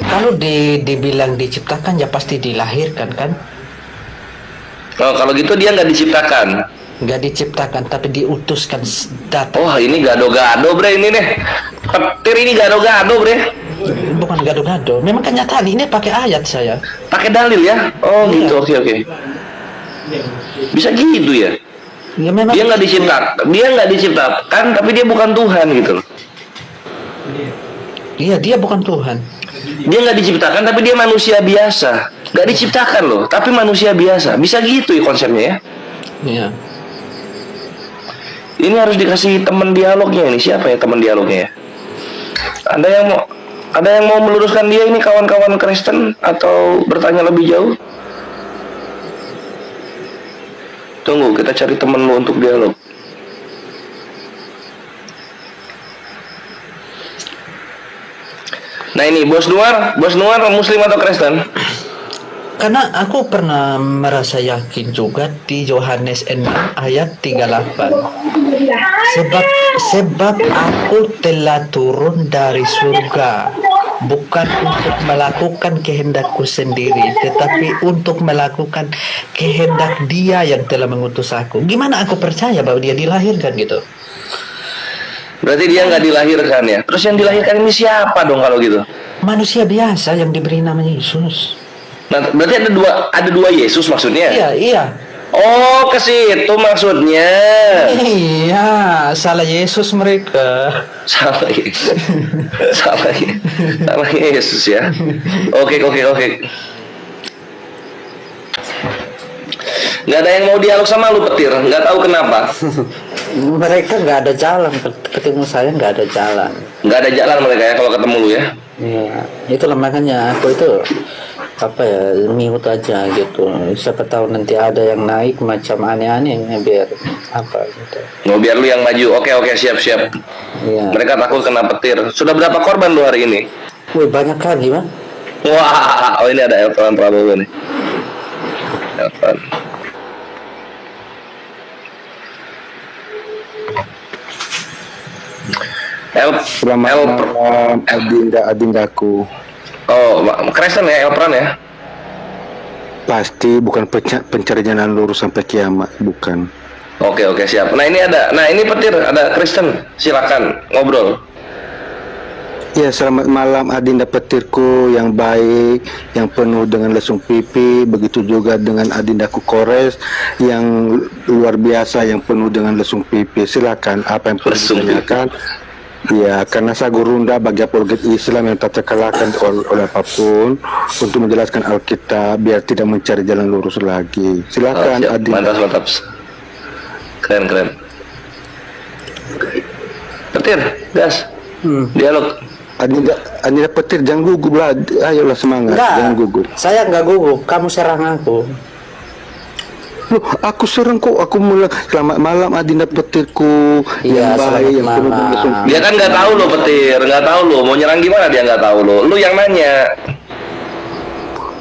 F: Kalau dibilang diciptakan ya pasti dilahirkan kan?
A: Oh, kalau gitu dia nggak diciptakan.
F: Nggak diciptakan tapi diutuskan datang.
A: Oh, ini gado-gado bre ini deh. Petir ini gado-gado bre.
F: Bukan gado-gado, memang kenyataan ini pakai ayat saya.
A: Pakai dalil ya? Oh
F: Iya.
A: gitu, oke. Bisa gitu ya?
F: Ya memang
A: Dia nggak diciptakan, tapi dia bukan Tuhan gitu loh.
F: iya, dia bukan Tuhan.
A: Dia nggak diciptakan, tapi dia manusia biasa. Nggak diciptakan loh, tapi manusia biasa. Bisa gitu ya konsepnya ya?
F: Iya.
A: Ini harus dikasih teman dialognya ini. Siapa ya teman dialognya ya? Ada yang mau meluruskan dia ini, kawan-kawan Kristen, atau bertanya lebih jauh? Tunggu, kita cari teman lu untuk dialog. Nah ini Bos Nuar Muslim atau Kristen?
F: Karena aku pernah merasa yakin juga di Yohanes 6 ayat 38. Sebab aku telah turun dari surga bukan untuk melakukan kehendakku sendiri, tetapi untuk melakukan kehendak Dia yang telah mengutus aku. Gimana aku percaya bahwa Dia dilahirkan gitu?
A: Berarti dia nggak dilahirkan ya? Terus yang dilahirkan ini siapa dong kalau gitu?
F: Manusia biasa yang diberi nama Yesus.
A: Nah, berarti ada dua Yesus maksudnya?
F: Iya.
A: Oh, ke situ maksudnya.
F: Iya, salah Yesus mereka.
A: Salah Yesus. Salah Yesus ya. Oke. Nggak ada yang mau dialog sama lu Petir, nggak tahu kenapa.
F: Mereka nggak ada jalan, ketemu saya nggak ada jalan.
A: Nggak ada jalan mereka ya kalau ketemu lu ya.
F: Iya, itulah makanya aku itu apa ya, mute aja gitu. Siapa tahu nanti ada yang naik macam aneh-aneh biar apa gitu.
A: Mau biar lu yang maju. Oke, siap.
F: Iya.
A: Mereka takut kena petir. Sudah berapa korban lu hari ini?
F: Wih, banyak kali, Bang.
A: Wah, oh ini ada Elvan Prabowo nih. Elvan.
E: Selamat
A: El
E: malam adindaku.
A: Oh, Kristen ya, Elpran ya.
E: Pasti bukan pencari jalan lurus sampai kiamat, bukan.
A: Oke, siap. Nah ini petir, ada Kristen. Silakan ngobrol.
E: Ya, selamat malam adinda petirku yang baik, yang penuh dengan lesung pipi. Begitu juga dengan adindaku Kores yang luar biasa, yang penuh dengan lesung pipi. Silakan, apa yang perlu
A: Lesung
E: ditanyakan? Ya, karena saya gurunda bagi apologet Islam yang tak terkalahkan oleh apapun untuk menjelaskan Alkitab biar tidak mencari jalan lurus lagi. Silakan
A: Siap.
E: adinda.
A: Mantap. Keren. Petir, gas. Dialog.
E: Adinda petir, jangan gugup lah. Ayolah semangat, jangan gugup.
G: Saya nggak gugup, kamu serang aku.
E: Loh, aku serang kok, aku mulai selamat malam adinda petirku
G: Iya,
E: yang baik,
G: selamat
E: yang penuh dengan
G: malam.
E: lesung
A: Dia kan nggak tahu lo petir, nggak tahu lo mau nyerang gimana, dia nggak tahu lo. Lu yang nanya.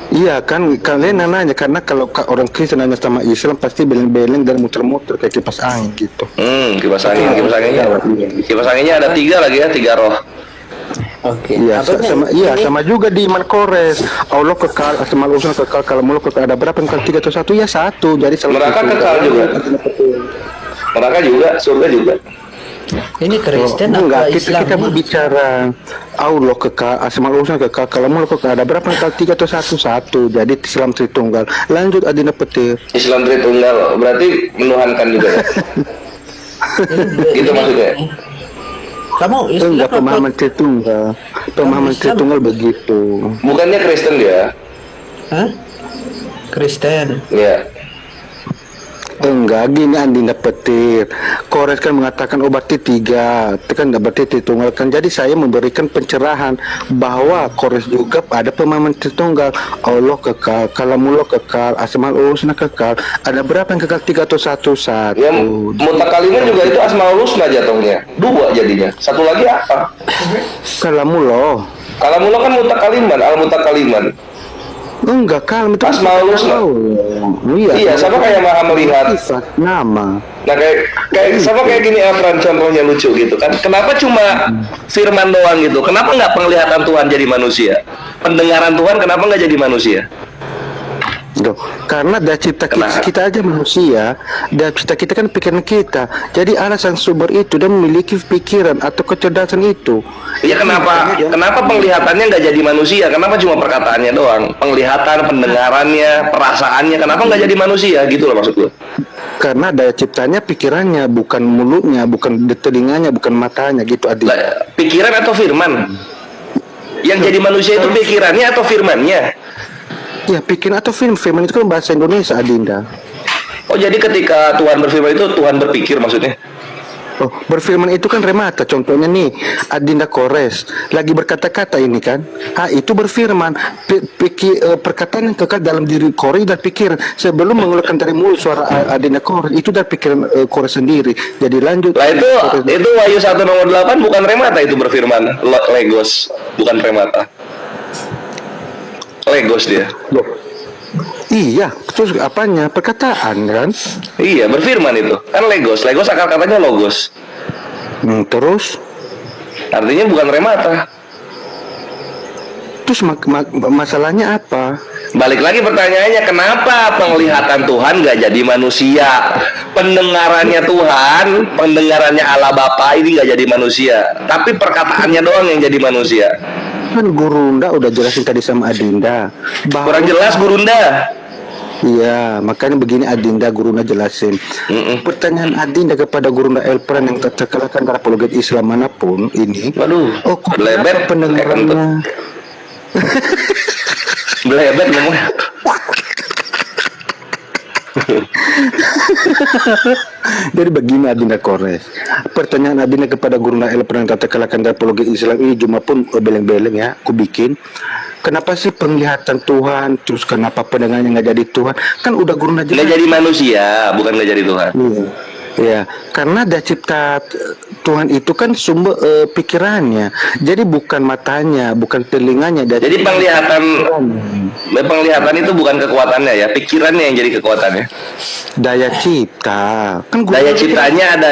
E: Iya kan, kalian nanya karena kalau orang Kristen nanya sama Islam pasti beleng-beleng dan muter-muter kayak kipas angin gitu.
A: Kipas anginnya ada 3 lagi ya, 3 roh.
G: Oke.
E: Iya, sama juga di iman Kores. Allah kekal, asmaul husna kekal, kalau muluk kekal. Ada berapa yang kekal? 3 atau 1? Ya 1. Jadi selalu
A: Neraka kekal juga. Neraka juga, surga juga.
F: Ini Kristen
E: Enggak,
F: apa
E: kita
F: Islam?
E: berbicara Allah kekal, asmaul husna kekal, kalau muluk kekal. Ada berapa yang kekal? 3 atau 1? Jadi Islam Tritunggal. Lanjut adinda petir.
A: Islam Tritunggal berarti menuhankan juga ya. Gitu maksudnya.
F: Kamu Islam
E: Enggak, pemahaman
F: apa?
E: Tritunggal. Pemahaman
F: Islam.
E: Tritunggal begitu.
A: Bukannya Kristen dia?
F: Hah? Kristen.
A: Ya.
E: Enggak, gini adinda petir. Kores kan mengatakan berarti 3, itu kan berarti Tritunggal kan. Jadi saya memberikan pencerahan bahwa Kores juga ada pemahaman Tritunggal. Allah kekal, kalamullah kekal, asmaul husna kekal. Ada berapa yang kekal? 3 atau 1?
A: Ya, mutakaliman juga itu asmaul husna jatuhnya. 2 jadinya. Satu lagi apa?
E: Kalamullah.
A: Kalamullah kan mutakaliman, al-mutakaliman.
E: Enggak, kalam itu
A: Asmaul husna. Iya, sama kayak maha melihat.
E: Sifat nama.
A: Nah kayak sama kayak gini Elpran, contohnya lucu gitu kan. Kenapa cuma firman doang gitu? Kenapa nggak penglihatan Tuhan jadi manusia? Pendengaran Tuhan kenapa nggak jadi manusia?
E: Loh, karena dari cipta
A: Kenapa?
E: kita aja manusia, dari cipta kita kan pikiran kita. Jadi alasan sumber itu dan memiliki pikiran atau kecerdasan itu.
A: Ya kenapa penglihatannya nggak jadi manusia? Kenapa cuma perkataannya doang? Penglihatan, pendengarannya, perasaannya, kenapa nggak jadi manusia? Gitu loh maksud gue.
E: Karena daya ciptanya pikirannya, bukan mulutnya, bukan telinganya, bukan matanya gitu adik.
A: Lah, pikiran atau firman? Yang jadi manusia itu pikirannya atau firmannya?
E: Ya pikiran atau firman itu kan bahasa Indonesia adinda.
A: Oh jadi ketika Tuhan berfirman itu Tuhan berpikir maksudnya?
E: Oh, berfirman itu kan remata. Contohnya nih, adinda Kores lagi berkata-kata ini kan. Itu berfirman. Perkataan yang kekal dalam diri Kores dan pikiran. Sebelum mengeluarkan dari mulut suara adinda Kores, itu dari pikiran Kores sendiri. Jadi lanjut.
A: Lah itu Wahyu 1 nomor 8 bukan remata itu berfirman. Legos, bukan remata. Legos dia.
E: Loh. Iya, terus apanya? Perkataan kan?
A: Iya, berfirman itu. Kan legos. Legos akar katanya logos.
E: Terus
A: Artinya bukan remata.
E: Terus masalahnya apa?
A: Balik lagi pertanyaannya, kenapa penglihatan Tuhan nggak jadi manusia? Pendengarannya Tuhan, pendengarannya Allah Bapa ini nggak jadi manusia. Tapi perkataannya doang yang jadi manusia.
E: Kan Gurunda udah jelasin tadi sama Adinda bahwa
A: Kurang jelas Gurunda.
E: iya, makanya begini Adinda Gurunda jelasin. Pertanyaan Adinda kepada Gurunda Elpran yang terkalahkan dari apologet Islam manapun ini.
A: Waduh,
E: kok
A: belebet
E: kenapa pendengarannya?
A: Belebet ngomongnya.
E: Jadi begini Adinda Kores. Pertanyaan Adinda kepada Gurunda Elpran yang terkalahkan dari apologet Islam ini cuma pun beleng-beleng ya, aku bikin. Kenapa sih penglihatan Tuhan, terus kenapa pendengarannya nggak jadi Tuhan? Kan udah Gurunda
A: Nggak jadi manusia, bukan nggak jadi Tuhan.
E: Iya. Ya, karena ada cipta Tuhan itu kan sumber pikirannya. Jadi bukan matanya, bukan telinganya.
A: Jadi penglihatan Penglihatan itu bukan kekuatannya ya, pikirannya yang jadi kekuatannya.
E: Daya cipta. Kan guru
A: Daya
E: itu
A: ciptanya ada.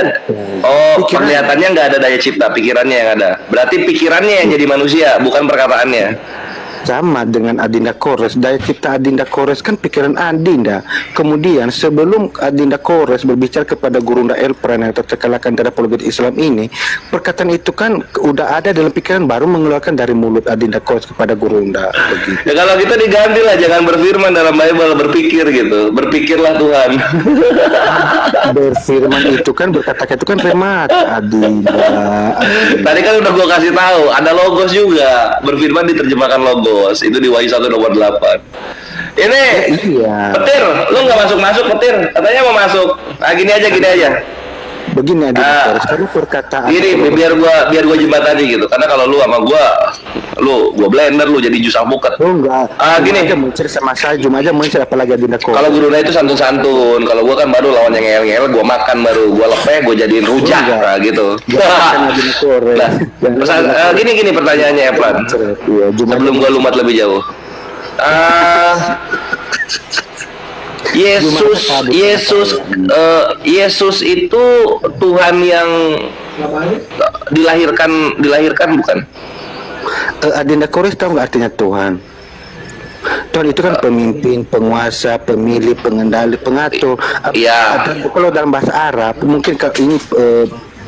A: Oh,
E: Pikiran.
A: penglihatannya nggak ada daya cipta, pikirannya yang ada. Berarti pikirannya yang jadi manusia, bukan perkataannya.
E: sama dengan Adinda Kores. Daya cipta Adinda Kores kan pikiran Adinda. Kemudian sebelum Adinda Kores berbicara kepada Gurunda Elpran yang tercekalakan dari apologet Islam ini, perkataan itu kan udah ada dalam pikiran, baru mengeluarkan dari mulut Adinda Kores kepada Gurunda begitu.
A: Ya kalau kita diganti lah, jangan berfirman dalam Bible, berpikir gitu. Berpikirlah Tuhan.
E: Berfirman itu kan, berkata itu kan remat Adinda.
A: Tadi kan udah gua kasih tahu, ada logos juga. Berfirman diterjemahkan logos. Itu di Wahyu 1 nomor 8. Ini
E: Iya.
A: Petir, lu nggak masuk Petir. Katanya mau masuk. Ah, gini aja.
E: Begini Adinda
A: Ah.
E: Kores, karena perkataan
A: Gini, biar gua jembatani gitu. Karena kalau lu sama gua blender, lu jadi jus alpukat.
E: Oh enggak.
A: Ah, gini.
E: Aja mencari sama saya, cuma aja mencari apalagi Adinda Kores.
A: Kalau guruna itu santun-santun. Kalau gua kan baru lawan yang ngel-ngel, gua makan baru, gua lepeh, gua jadiin rujak,
E: Enggak.
A: nah gitu.
E: Jangan Adinda Kores.
A: Nah, gini pertanyaannya Eplan.
E: Iya, cuma
A: Sebelum gua lumat lebih jauh. Yesus itu Tuhan yang dilahirkan bukan?
E: Adinda Kores tahu nggak artinya Tuhan? Tuhan itu kan pemimpin, penguasa, pemilih, pengendali, pengatur.
A: Iya.
E: Kalau dalam bahasa Arab, mungkin kalau ini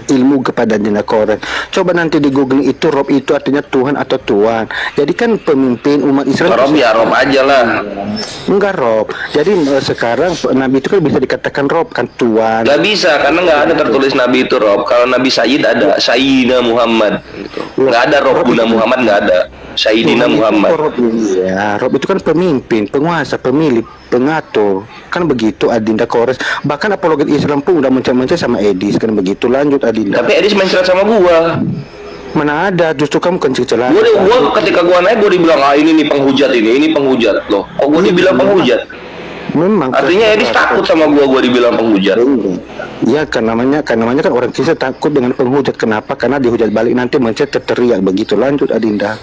E: ilmu kepada Adinda Kores. Coba nanti di Google itu Rob itu artinya Tuhan atau Tuan. Jadi kan pemimpin umat Israel.
A: Rob ya Rob aja lah.
E: Enggak Rob. Jadi sekarang Nabi itu kan bisa dikatakan Rob kan Tuan.
A: Gak bisa karena nggak ada tertulis Nabi itu Rob. Kalau Nabi Sayyid ada Sayyidina Muhammad. Gitu. Nggak ada Rob Bunda Muhammad, nggak ada. Sayyidina
E: Tuhan itu
A: Muhammad.
E: Rob, iya, Rob itu kan pemimpin, penguasa, pemilik, pengatur, kan begitu Adinda Kores. Bahkan apologet Islam pun udah mencari sama Edis, kan begitu. Lanjut Adinda.
A: Tapi Edis mencret sama gua.
E: Mana ada, justru kamu kencing celah.
A: Gua ketika gua naik gua dibilang ini nih penghujat ini penghujat loh. Kok gua dibilang penghujat?
E: Memang.
A: Artinya Edis takut sama gua dibilang penghujat.
E: Iya, kan namanya kan orang Kristen takut dengan penghujat. Kenapa? Karena dihujat balik nanti mencet terteriak begitu. Lanjut Adinda.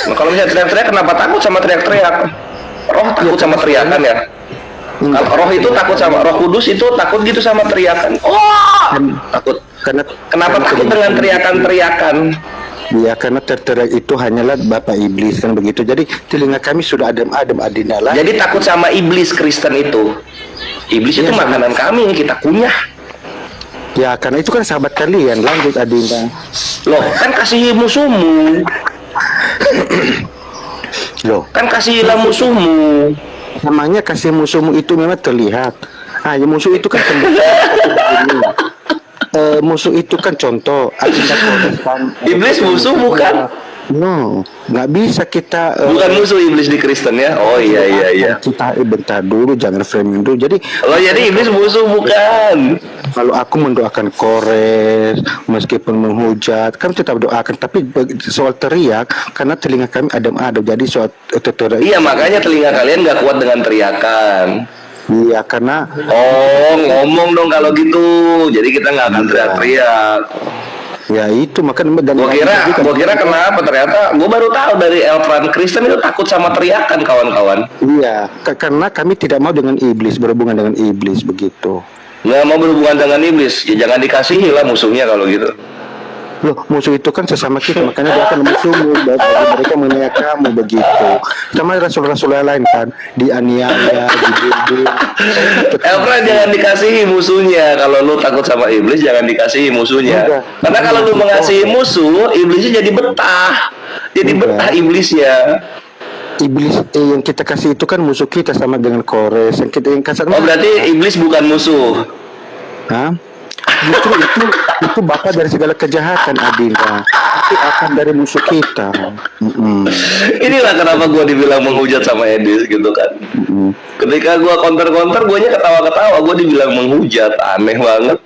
A: Nah, kalau misalnya teriak-teriak kenapa takut sama teriak-teriak? Roh takut sama teriakan ya? Kalau roh itu takut sama Roh Kudus itu takut gitu sama teriakan. Oh, takut. Kenapa takut dengan teriakan-teriakan?
E: Ya karena terteriak itu hanyalah Bapak Iblis kan begitu. Jadi telinga kami sudah adem-adem Adinda lah.
A: Jadi takut sama iblis Kristen itu. Iblis itu makanan kami yang kita kunyah.
E: Ya karena itu kan sahabat kalian. Lanjut Adinda.
A: Loh, kan kasihi musuhmu.
E: Loh,
A: Kan kasihilah musuhmu.
E: namanya kasih musuhmu itu memang terlihat. Ah, ya musuh itu kan musuh itu kan contoh. Adinda Kores kan.
A: Iblis musuh bukan?
E: No, nggak bisa kita.
A: Bukan musuh iblis di Kristen ya? Oh iya.
E: Kita bentar dulu, jangan framing dulu. Jadi
A: Oh jadi iblis musuh bukan?
E: kalau aku mendoakan Kores, meskipun menghujat, kami tetap doakan. Tapi soal teriak, karena telinga kami adem-adem, jadi soal teriak.
A: Iya makanya telinga kalian nggak kuat dengan teriakan.
E: Iya, karena
A: Oh ngomong dong kalau gitu. Jadi kita nggak akan teriak-teriak.
E: ya itu makanya dan
A: Gua kira kenapa ternyata gua baru tahu dari Elfran Kristen itu takut sama teriakan kawan-kawan.
E: Iya, karena kami tidak mau dengan iblis, berhubungan dengan iblis begitu.
A: Nggak mau berhubungan dengan iblis, ya jangan dikasihi lah musuhnya kalau gitu.
E: Loh, musuh itu kan sesama kita, makanya dia akan musuhmu. Mereka menganiaya kamu begitu. Sama rasul-rasul yang lain kan, dianiaya, dibunuh.
A: Elfran jangan dikasihi musuhnya. Kalau lu takut sama iblis, jangan dikasihi musuhnya.
E: Enggak.
A: Karena kalau lu mengasihi musuh, iblisnya jadi betah. Jadi
E: Enggak.
A: betah iblisnya.
E: Iblis yang kita kasih itu kan musuh kita sama dengan Kores. Yang kita yang kasar.
A: Oh berarti iblis bukan musuh.
E: Hah? Justru itu bapak dari segala kejahatan Adinda. Itu akan dari musuh kita.
A: Inilah kenapa gua dibilang menghujat sama Edis gitu kan. Ketika gua counter-counter, guanya ketawa-ketawa. Gua dibilang menghujat, aneh banget.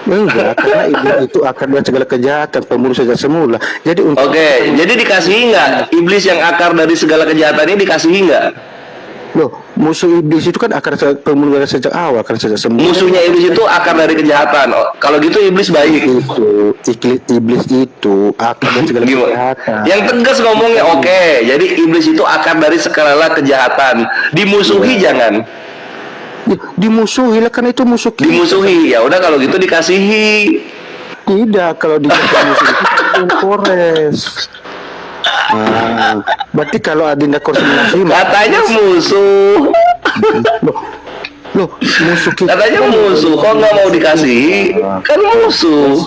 E: Enggak, karena iblis itu akan dari segala kejahatan, pembunuh sejak semula. Jadi untuk
A: Oke, jadi dikasihi nggak? Iblis yang akar dari segala kejahatan ini dikasihi nggak?
E: Loh, musuh iblis itu kan akar pemulung sejak awal kan sejak semula.
A: Musuhnya iblis itu akar dari kejahatan. Oh, kalau gitu iblis baik.
E: Iblis itu akar dari segala
A: Gimana?
E: kejahatan.
A: Yang tegas ngomongnya oke. Jadi iblis itu akar dari segala kejahatan. Dimusuhi jangan.
E: Dimusuhi lah, kan itu musuh kita.
A: Dimusuhi. Ya udah kalau gitu dikasihi.
E: Tidak, kalau di musuh itu kan Kores. Nah, berarti kalau Adinda Kores mengasihi,
A: Katanya musuh.
E: loh, musuh kita.
A: Katanya musuh. Kok nggak mau dikasihi? Kan musuh.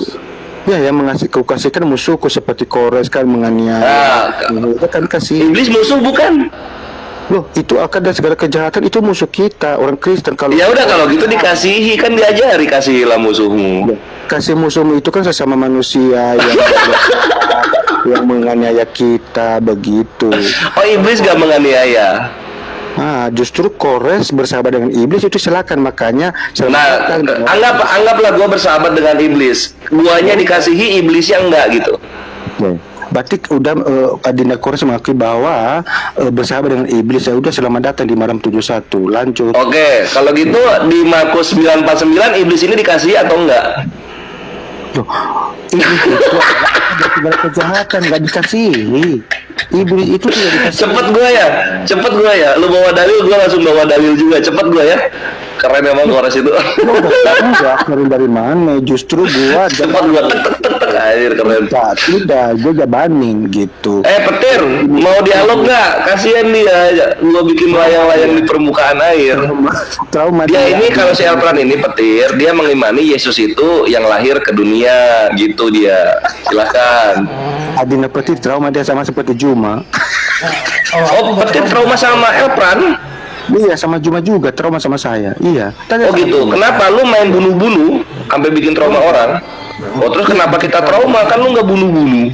E: Ya, yang kau kasihkan musuhku seperti Kores kan menganiaya.
A: Nah,
E: Kan kasih.
A: iblis musuh bukan?
E: Loh, itu akar dari segala kejahatan, itu musuh kita orang Kristen. Kalau
A: Ya udah kalau gitu dikasihi, kan diajari kasihilah musuhmu.
E: kasih musuhmu itu kan sesama manusia yang menganiaya kita begitu.
A: Oh, iblis gak menganiaya.
E: Justru Kores bersahabat dengan iblis itu silakan, makanya
A: Nah, anggaplah gua bersahabat dengan iblis. Guanya dikasihi, iblisnya enggak gitu.
E: berarti udah Adinda Kores mengakui bahwa bersahabat dengan iblis. Ya udah, selamat datang di Maram 71. Lanjut.
A: Oke, kalau gitu di Markus 9:49 iblis ini dikasihi atau enggak?
E: Loh, iblis itu adalah segala kejahatan, nggak dikasihi. Iblis itu tidak dikasihi.
A: Cepet gua ya. Lu bawa dalil, gua langsung bawa dalil juga. Cepet gua ya. Keren emang Kores itu.
E: Enggak, dari mana? Justru gua
A: Cepet gua tek anjir keren.
E: tidak, gua jabanin gitu.
A: Petir, mau dialog nggak? Kasihan dia, gua bikin layang-layang di permukaan air.
E: Trauma
A: Dia ini kalau si Elpran ini Petir, dia mengimani Yesus itu yang lahir ke dunia, gitu dia. Silakan.
E: Adinda Petir trauma dia sama seperti Juma.
A: Oh, Petir trauma sama Elpran?
E: Iya, sama Juma juga trauma sama saya. Iya.
A: Oh gitu. Kenapa lu main bunuh-bunuh sampai bikin trauma orang? Oh terus kenapa kita trauma? Kan lu nggak bunuh-bunuh.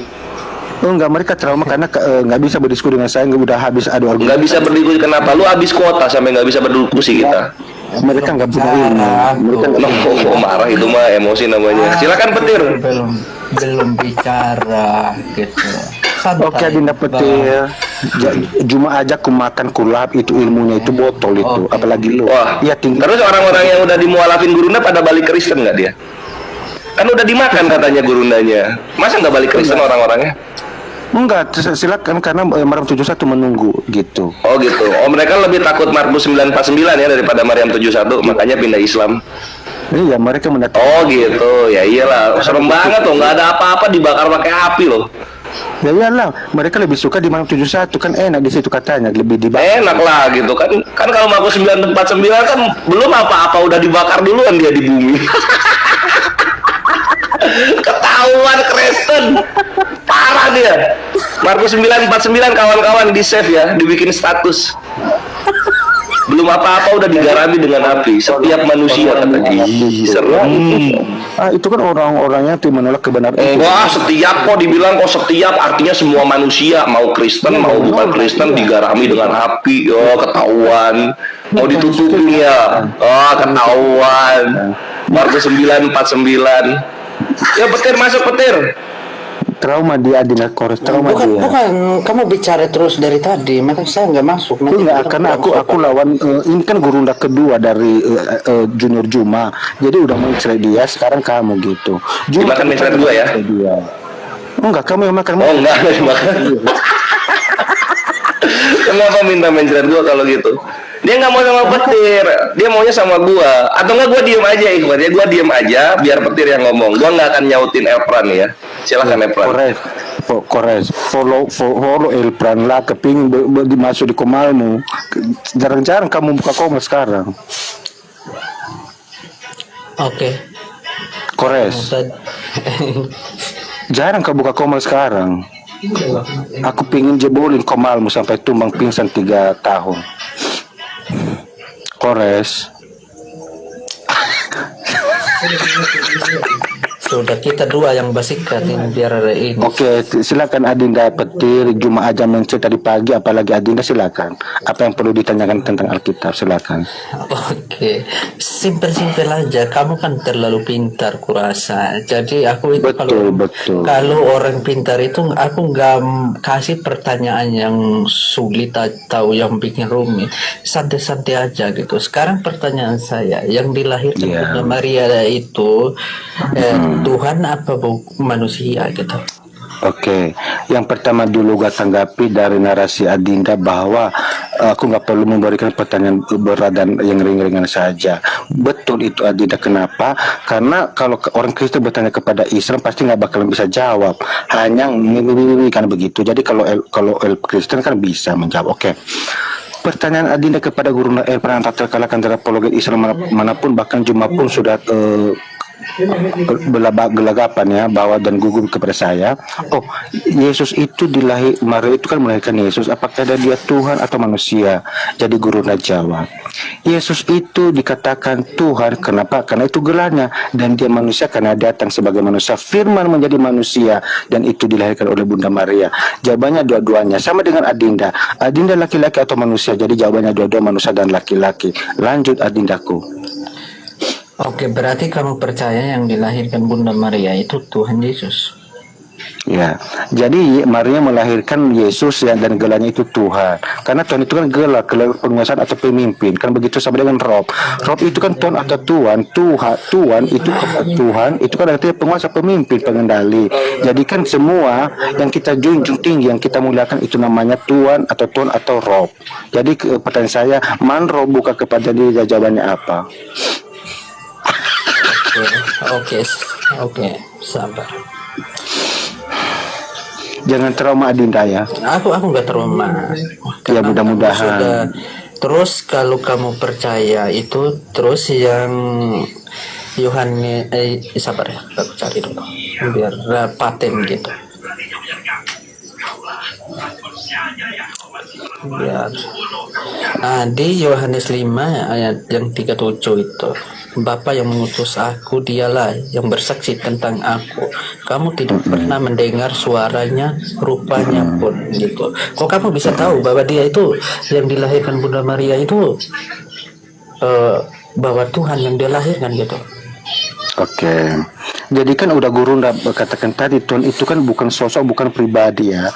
E: Oh enggak, mereka trauma karena nggak bisa berdiskusi dengan saya, udah habis adu argumen.
A: Nggak bisa berdiskusi. Kenapa? Lu habis kuota sampai nggak bisa berdiskusi kita.
E: Mereka nggak punya ilmu. Mereka nggak punya
A: Oh, marah itu mah emosi namanya. Silakan Petir.
F: belum bicara gitu. Santai,
E: Oke, Adinda Petir. Juma aja ku makan kulap itu ilmunya itu botol itu.
F: Oke.
E: Apalagi lu.
A: Wah.
E: Iya, tinggal.
A: Terus orang-orang yang udah dimualafin gurunda pada balik Kristen nggak dia? Kan udah dimakan katanya gurundanya. Masa nggak balik Kristen orang-orangnya?
E: Enggak, silakan karena Maram 71 menunggu gitu.
A: Oh gitu. Oh mereka lebih takut Markus 9:49 ya daripada Maryam 71, makanya pindah Islam.
E: Iya, mereka mendatang.
A: Oh gitu. Ya iyalah, serem banget loh, nggak ada apa-apa dibakar pakai api loh.
E: Ya iyalah, mereka lebih suka di Maram 71 kan enak di situ katanya, lebih dibakar.
A: Enak lah gitu kan. Kan kalau Markus 9:49 kan belum apa-apa udah dibakar duluan dia di bumi. Ketahuan Kristen. Parah dia. Markus 9:49 kawan-kawan di save ya, dibikin status. Belum apa-apa udah digarami dengan api. Setiap manusia katanya. Ih, serem.
E: Itu kan orang-orang yang menolak kebenaran itu.
A: Wah, setiap kok dibilang kok setiap artinya semua manusia mau Kristen mau bukan Kristen digarami dengan api. Oh, ketahuan. Mau ditutupin ya. Oh, ketahuan. Markus 9:49. Ya Petir masuk Petir.
E: Trauma dia Adinda Kores, trauma dia.
G: Bukan, kamu bicara terus dari tadi, makanya saya nggak masuk. Nanti
E: Enggak,
G: kita
E: karena
G: pulang,
E: aku lawan ini kan gurunda kedua dari Junior Juma. Jadi udah mencret dia, sekarang kamu gitu.
A: Dimakan mencret gua ya?
E: Dia. Enggak, kamu yang makan.
A: Oh enggak dimakan. Kenapa minta mencret gua kalau gitu? Dia nggak mau sama Petir, dia maunya sama gua. Atau enggak gua diem aja Iqbal ya, gua diem aja biar Petir yang ngomong. Gua nggak akan nyautin Elpran ya. Silakan Elpran.
E: Kores, follow Elpran lah, kepingin dimasuk di komalmu. Jarang-jarang kamu buka komal sekarang.
F: Oke.
E: Kores, jarang kau buka komal sekarang. Aku pingin jebolin komalmu sampai tumbang pingsan 3 tahun. Kores.
F: Sudah kita dua yang basikan ini biar ada ini.
E: Oke, silakan Adinda petir Juma aja mencet tadi pagi, apalagi Adinda silakan. Apa yang perlu ditanyakan tentang Alkitab, silakan.
F: Oke, simpel-simpel aja. Kamu kan terlalu pintar kurasa. Jadi aku itu
E: Betul.
F: kalau orang pintar itu aku nggak kasih pertanyaan yang sulit atau yang bikin rumit. Santai-santai aja gitu. Sekarang pertanyaan saya, yang dilahirkan
E: Iya.
F: Bunda Maria itu Tuhan apa manusia gitu?
E: Oke, yang pertama dulu gue tanggapi dari narasi Adinda bahwa aku nggak perlu memberikan pertanyaan berat dan yang ringan-ringan saja. Betul itu Adinda, kenapa? Karena kalau orang Kristen bertanya kepada Islam pasti nggak bakalan bisa jawab, hanya kan begitu. Jadi kalau Kristen kan bisa menjawab. Oke. Pertanyaan Adinda kepada guru pernah terkalahkan dari apologet Islam manapun, bahkan Juma pun sudah gelagapan ya bahwa dan gugur kepada saya. Oh, Yesus itu Maria itu kan melahirkan Yesus. Apakah dia Tuhan atau manusia? Jadi guru jawab, Yesus itu dikatakan Tuhan. Kenapa? Karena itu gelarnya, dan dia manusia karena datang sebagai manusia. Firman menjadi manusia dan itu dilahirkan oleh Bunda Maria. Jawabannya dua-duanya sama dengan Adinda. Adinda laki-laki atau manusia? Jadi jawabannya dua-dua manusia dan laki-laki. Lanjut Adindaku.
F: Oke, berarti kamu percaya yang dilahirkan Bunda Maria itu Tuhan Yesus?
E: Ya, jadi Maria melahirkan Yesus dan gelarnya itu Tuhan. Karena Tuhan itu kan gelar penguasaan atau pemimpin, kan begitu sama dengan Rob. Rob itu kan Tuhan atau Tuhan. Tuhan itu Tuhan itu kan artinya penguasa, pemimpin, pengendali. Jadi kan semua yang kita junjung tinggi, yang kita muliakan itu namanya Tuhan atau Rob. Jadi pertanyaan saya, man Rob buka kepada dia, jawabannya apa?
F: Oke, sabar.
E: Jangan trauma Adinda ya.
F: Aku nggak trauma.
E: Ya, mudah-mudahan.
F: Sudah. Terus kalau kamu percaya itu, terus yang Yohanes, sabar ya, aku cari dulu biar paten gitu. Biar. Di Yohanes 5 ayat yang 37 itu, Bapa yang mengutus aku, dialah yang bersaksi tentang aku. Kamu tidak pernah mendengar suaranya, rupanya pun gitu. Kok kamu bisa tahu bahwa dia itu yang dilahirkan Bunda Maria itu bahwa Tuhan yang dia lahirkan gitu?
E: Oke. Jadi kan udah guru katakan tadi, Tuhan itu kan bukan sosok, bukan pribadi ya.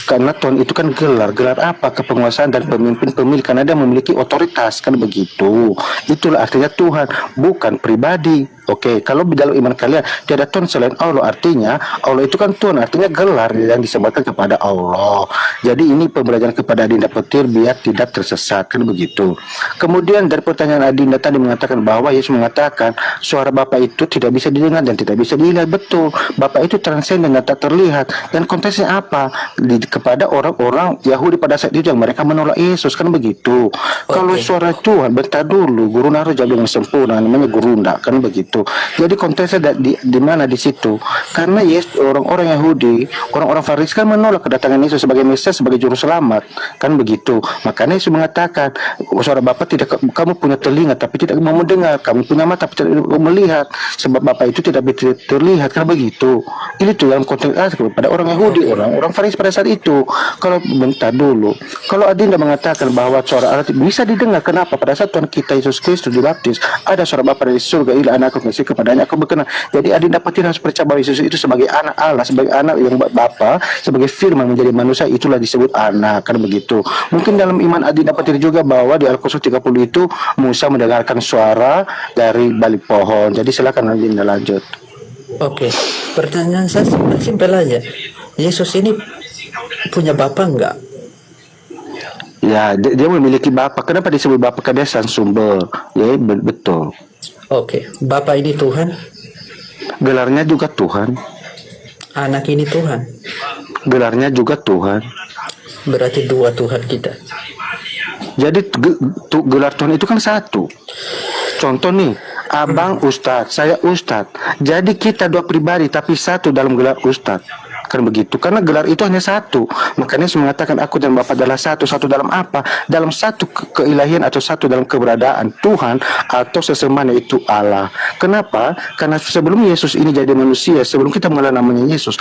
E: Karena Tuhan itu kan gelar apa? Kepenguasaan dan pemimpin, karena dia memiliki otoritas, kan begitu. Itulah artinya Tuhan, bukan pribadi. Oke, kalau di dalam iman kalian tiada Tuhan selain Allah, artinya Allah itu kan Tuhan, artinya gelar yang disematkan kepada Allah. Jadi ini pembelajaran kepada Adinda petir biar tidak tersesat, kan begitu. Kemudian dari pertanyaan Adinda tadi mengatakan bahwa Yesus mengatakan suara Bapa itu tidak bisa didengar dan tidak bisa dilihat. Betul, Bapa itu transenden dan tak terlihat. Dan konteksnya apa? Kepada orang-orang Yahudi pada saat itu yang mereka menolak Yesus, kan begitu. Kalau suara Tuhan, bentar dulu, guru naruh jawab dengan sempurna, namanya guru ndak, kan begitu. Jadi konteksnya di mana di situ? Karena orang-orang Yahudi, orang-orang Farisi kan menolak kedatangan Yesus sebagai Mesias, sebagai juru selamat, kan begitu. Makanya Yesus mengatakan, suara Bapa tidak, kamu punya telinga tapi tidak mau mendengar, kamu punya mata tapi tidak mau melihat, sebab Bapa itu tidak bisa terlihat, kan begitu. Ini tuh dalam konteks kepada orang Yahudi, orang Farisi pada saat itu. Kalau bentar dulu, kalau Adinda mengatakan bahwa suara Allah bisa didengar, kenapa? Pada saat Tuhan kita Yesus Kristus dibaptis, ada suara Bapa dari surga, ila anakku kasih kepadanya aku berkenan. Jadi Adinda petir harus percaya bahwa Yesus itu sebagai anak Allah, sebagai anak yang Bapa, sebagai firman menjadi manusia, itulah disebut anak, kan begitu. Mungkin dalam iman Adinda petir juga bahwa di Al-Qur'an 30 itu Musa mendengarkan suara dari balik pohon. Jadi silakan Adinda lanjut.
F: Oke, pertanyaan saya simpel aja. Yesus ini punya Bapa enggak?
E: Ya, dia memiliki Bapa. Kenapa disebut Bapa? Karena dia sang sumber. Ya, betul.
F: Oke, Bapa ini Tuhan,
E: Gelarnya juga Tuhan.
F: Anak ini Tuhan.
E: Gelarnya juga Tuhan.
F: Berarti dua Tuhan kita.
E: Jadi gelar Tuhan itu kan satu. Contoh nih, abang Ustadz, saya Ustadz. Jadi kita dua pribadi tapi satu dalam gelar Ustadz. Kan begitu. Karena gelar itu hanya satu. Makanya Yesus mengatakan aku dan Bapa adalah satu. Satu dalam apa? Dalam satu keilahian atau satu dalam keberadaan Tuhan atau sesamanya itu Allah. Kenapa? Karena sebelum Yesus ini jadi manusia, sebelum kita mengenal namanya Yesus,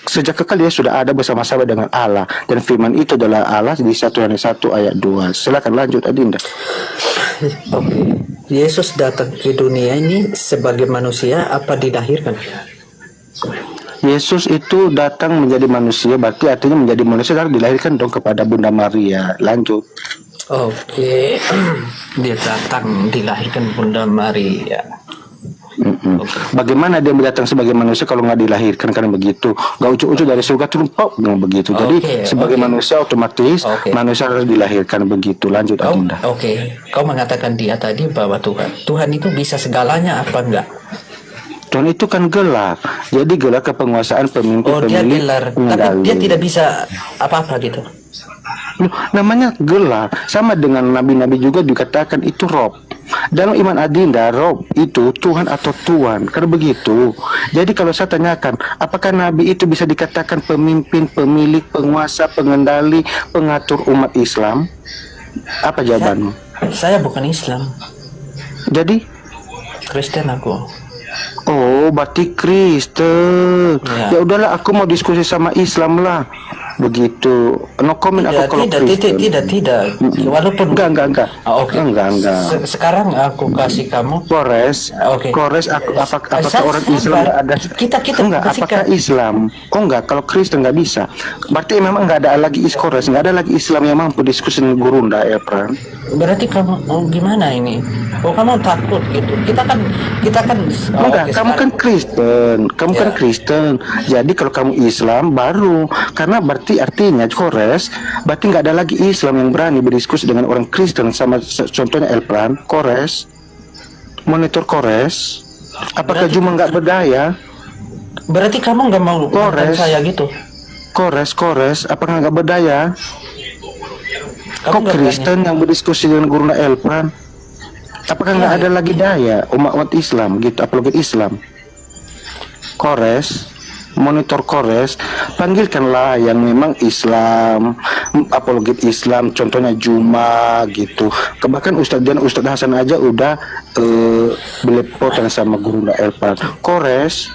E: sejak kekal dia sudah ada bersama-sama dengan Allah, dan firman itu adalah Allah di 1 Yohanes 1 ayat 2. Silakan lanjut Adinda.
F: Oke. Yesus datang ke dunia ini sebagai manusia apa dilahirkan?
E: Yesus itu datang menjadi manusia, berarti artinya menjadi manusia harus dilahirkan dong kepada Bunda Maria. Lanjut.
F: Oke. Dia datang dilahirkan Bunda Maria.
E: Bagaimana dia datang sebagai manusia kalau nggak dilahirkan? Karena begitu, nggak ujuk-ujuk dari surga turun pop, nggak begitu. Jadi sebagai manusia otomatis manusia harus dilahirkan begitu. Lanjut Adinda.
F: Oke. Kau mengatakan dia tadi bahwa Tuhan itu bisa segalanya apa enggak?
E: Tuhan itu kan gelar, jadi gelar kepenguasaan pemimpin,
F: Oh, dia
E: pemilik,
F: gelar, tapi
E: pengendali.
F: dia tidak bisa apa-apa gitu.
E: Loh, namanya gelar, sama dengan nabi-nabi juga dikatakan itu rob. Dalam iman Adinda, rob itu Tuhan atau Tuan, karena begitu. Jadi kalau saya tanyakan, apakah nabi itu bisa dikatakan pemimpin, pemilik, penguasa, pengendali, pengatur umat Islam? Apa jawabanmu?
F: Saya bukan Islam,
E: Jadi,
F: Kristen aku.
E: oh, berarti Kristen.
F: Ya.
E: Ya udahlah, aku mau diskusi sama Islam lah. Begitu. No comment aku kalau Kristen.
F: Tidak. Walaupun
E: Enggak.
F: Ah, oke.
E: Enggak.
F: Sekarang aku kasih kamu.
E: Kores,
F: Oke.
E: Kores, apakah
F: Sabar.
E: orang Islam nggak ada?
F: Kita
E: Enggak, apakah
F: bersikap.
E: Islam? Oh enggak, kalau Kristen nggak bisa. Berarti memang nggak ada lagi Kores, nggak ada lagi Islam yang mampu diskusi dengan Gurunda ya, Pran?
F: Berarti kamu gimana ini? Oh, kamu takut gitu. Kita kan
E: Enggak,
F: oke,
E: kamu kan
F: sekarang.
E: Kristen, kamu kan
F: Ya.
E: Kristen. Jadi kalau kamu Islam baru, karena berarti artinya Kores, berarti nggak ada lagi Islam yang berani berdiskusi dengan orang Kristen sama contohnya Elpran, Kores, monitor Kores. Apakah
F: Berarti-
E: cuma nggak berdaya?
F: Berarti kamu nggak mau
E: Kores.
F: saya gitu.
E: Kores, apakah nggak berdaya?
F: Kamu
E: Kok
F: nggak
E: Kristen yang berdiskusi dengan Gurunda Elpran? Apakah nggak ada lagi daya umat Islam gitu, apologet Islam? Kores, monitor Kores, panggilkanlah yang memang Islam, apologet Islam, contohnya Juma gitu. Bahkan Ustadz Hasan aja udah belepotan sama Gurunda Elpran. Kores,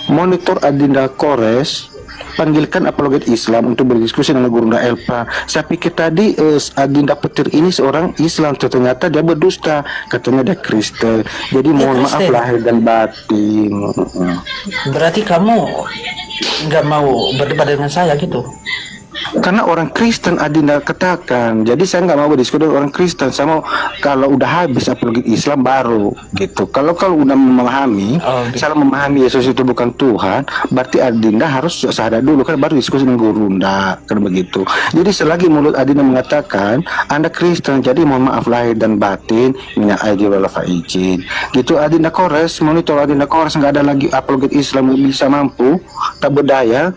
E: monitor Adinda Kores, panggilkan apologet Islam untuk berdiskusi dengan Gurunda Elpa. Saya pikir tadi Adinda Petir ini seorang Islam, ternyata dia berdusta, katanya dia Kristen. Jadi mohon maaf
F: Kristen.
E: lahir dan batin.
F: Berarti kamu nggak mau berdebat dengan saya gitu.
E: Karena orang Kristen Adinda katakan, jadi saya nggak mau berdiskusi dengan orang Kristen. Saya mau kalau udah habis apologet Islam baru gitu. Kalau udah memahami, salah memahami Yesus itu bukan Tuhan, berarti Adinda harus sadar dulu kan baru diskusi dengan Gurunda kan begitu. Jadi selagi mulut Adinda mengatakan Anda Kristen, jadi mohon maaf lahir dan batin, minyak aidin wal faizin. Gitu Adinda Kores, monitor Adinda Kores, nggak ada lagi apologet Islam yang bisa mampu, tak berdaya.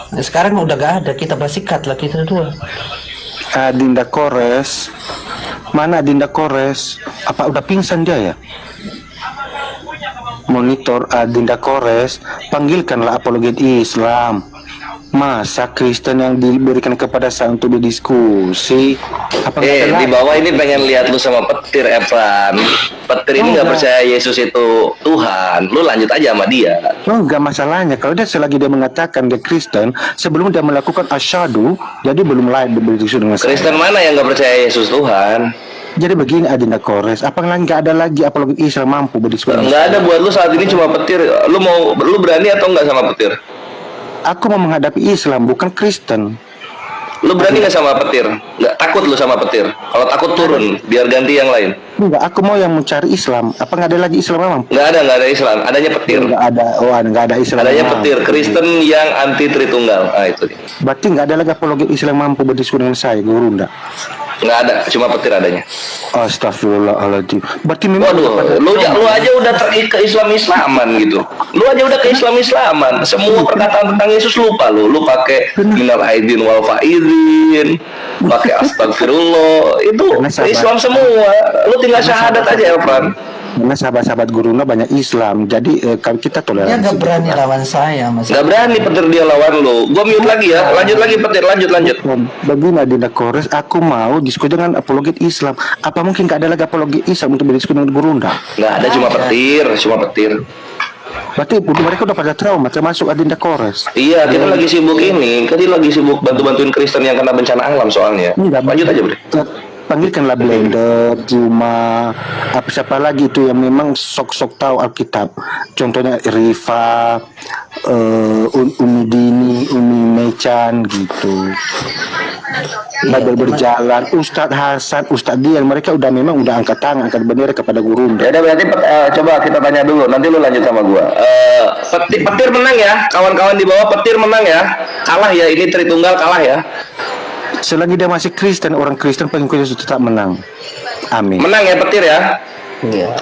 F: Nah, sekarang udah gak ada, kita bersikat lah kita dua.
E: Adinda Kores, mana Adinda Kores? Apa udah pingsan dia ya? Monitor Adinda Kores, panggilkanlah apologet Islam. Masa Kristen yang diberikan kepada saya untuk berdiskusi? Apa nggak ada
A: Di bawah ini pengen lihat lu sama Petir, Evan. Petir ini nggak percaya Yesus itu Tuhan. Lu lanjut aja sama dia.
E: Oh, enggak masalahnya kalau dia selagi dia mengatakan dia Kristen sebelum dia melakukan asyhadu, jadi belum layak berdiskusi dengan saya.
A: Kristen mana yang nggak percaya Yesus Tuhan?
E: Jadi begini Adinda Kores, apalagi nggak ada lagi apologet Islam mampu berdiskusi.
A: Nggak ada buat lu saat ini cuma Petir. Lu berani atau nggak sama Petir?
E: Aku mau menghadapi Islam bukan Kristen.
A: Lu berani nggak sama Petir? Nggak takut lu sama Petir? Kalau takut turun, biar ganti yang lain.
E: Enggak, aku mau yang mencari Islam. Apa nggak ada lagi Islam memang?
A: Nggak ada Islam. Adanya Petir.
E: Nggak ada, nggak ada Islam.
A: Adanya
E: memang.
A: Petir, Kristen yang anti Tritunggal. Nah itu dia.
E: Berarti nggak ada lagi apologet Islam mampu berdiskusi dengan saya, Gurunda.
A: Nggak ada, cuma Petir adanya.
E: Astagfirullahaladzim. Berarti memang
A: Waduh, lu aja udah ke Islam-Islaman gitu. Lu aja udah ke Islam-Islaman. Semua perkataan tentang Yesus lupa lu. Lu pakai minal aidin wal faizin, pakai astagfirullah. Itu
E: Karena sabar.
A: Islam semua. Lu tinggal syahadat aja, Evan.
E: Karena sahabat-sahabat Gurunda banyak Islam, jadi kalau kita
G: Dia
E: toleransi.
G: nggak berani lawan saya, Mas.
A: Gak berani petir dia lawan lo. Gua mute lagi ya. Lanjut lagi petir, lanjut.
E: Begini Adinda Kores, aku mau diskusi dengan apologet Islam. Apa mungkin gak ada lagi apologet Islam untuk berdiskusi dengan Gurunda?
A: Nggak ada, cuma petir.
E: Berarti mereka udah pada trauma, termasuk Adinda Kores.
A: Iya, kita lagi sibuk ini. Kita lagi sibuk bantu-bantuin Kristen yang kena bencana alam soalnya. Lanjut aja, Bre.
E: Panggilkanlah Blender, Juma, apa siapa lagi itu yang memang sok-sok tahu Alkitab. Contohnya Rifa, Umi Dini, Umi Mechan gitu. Bible berjalan, Ustadz Hasan, Ustadz Dian, mereka memang udah angkat tangan, angkat bendera kepada Gurunda.
A: Ya udah, berarti coba kita tanya dulu. Nanti lu lanjut sama gua. Petir menang ya, kawan-kawan di bawah. Petir menang ya, kalah ya. Ini Tritunggal kalah ya.
E: Selagi dia masih Kristen, orang Kristen pengikut Yesus tetap menang. Amin.
A: Menang ya petir ya.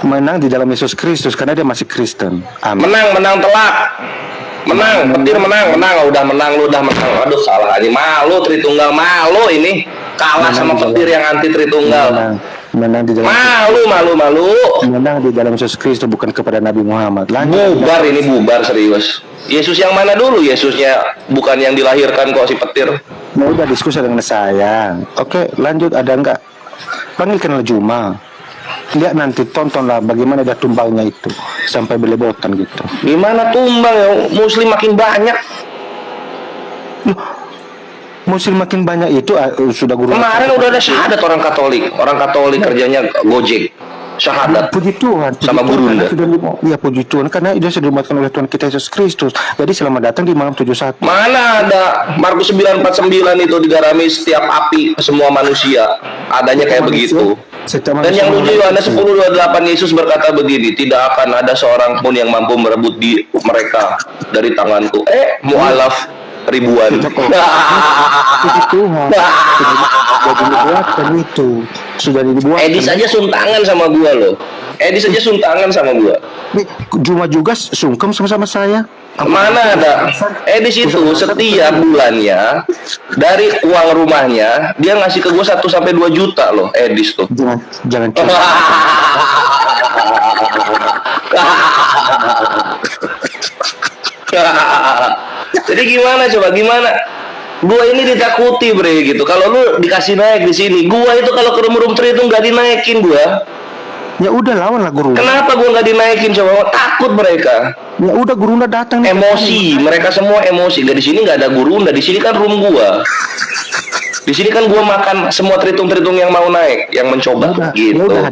E: Menang di dalam Yesus Kristus karena dia masih Kristen. Amin.
A: Menang telak. Menang, petir menang. Udah menang. Aduh, salah aja. Malu Tritunggal, malu ini. Kalah sama petir yang anti Tritunggal.
E: Menang di dalam
A: Malu.
E: menang di dalam Yesus Kristus, bukan kepada Nabi Muhammad. Lanjut.
A: Bubar serius. Yesus yang mana dulu? Yesusnya bukan yang dilahirkan kok si petir.
E: Mau udah diskusi dengan saya. Oke, lanjut. Ada enggak? Panggilkanlah Juma. Lihat nanti, tontonlah bagaimana dia tumbangnya itu sampai belepotan gitu.
A: Gimana tumbang ya? Muslim makin banyak.
E: Muslim makin banyak itu sudah guru.
A: Kemarin udah ada syahadat orang Katolik kerjanya Gojek. Syahadat.
E: Puji Tuhan,
A: Sama Gurunda.
E: Iya, puji Tuhan karena dia sudah diumatkan oleh Tuhan kita Yesus Kristus. Jadi selamat datang di malam 71.
A: Mana ada Markus 9:49 itu digarami setiap api semua manusia. Adanya kayak begitu. Dan yang lucu Yohanes 10:28 Yesus berkata begini, tidak akan ada seorang pun yang mampu merebut di mereka dari tanganku. Mu'alaf ribuan.
E: Puji Tuhan. Sudah dibuatkan itu. Sudah dibuatkan.
A: Edis aja suntangan sama gua loh.
E: Nih, Juma juga sungkem sama saya.
A: Mana ada? Edis itu setiap bulannya dari uang rumahnya dia ngasih ke gua 1-2 juta loh. Edis tuh.
E: Jangan
A: Jadi gimana? Gua ini ditakuti bre gitu. Kalau lu dikasih naik di sini, gua itu kalau ke room 3 itu nggak dinaikin gua.
E: Ya udah, lawanlah Gurunda.
A: Kenapa gua nggak dinaikin coba? Takut mereka.
E: Ya udah, Gurunda datang.
A: Emosi, mereka semua emosi. Di sini nggak ada Gurunda, di sini kan room gua. Di sini kan gua makan semua tritung-tritung yang mau naik, yang mencoba gitu.
E: Ya udah,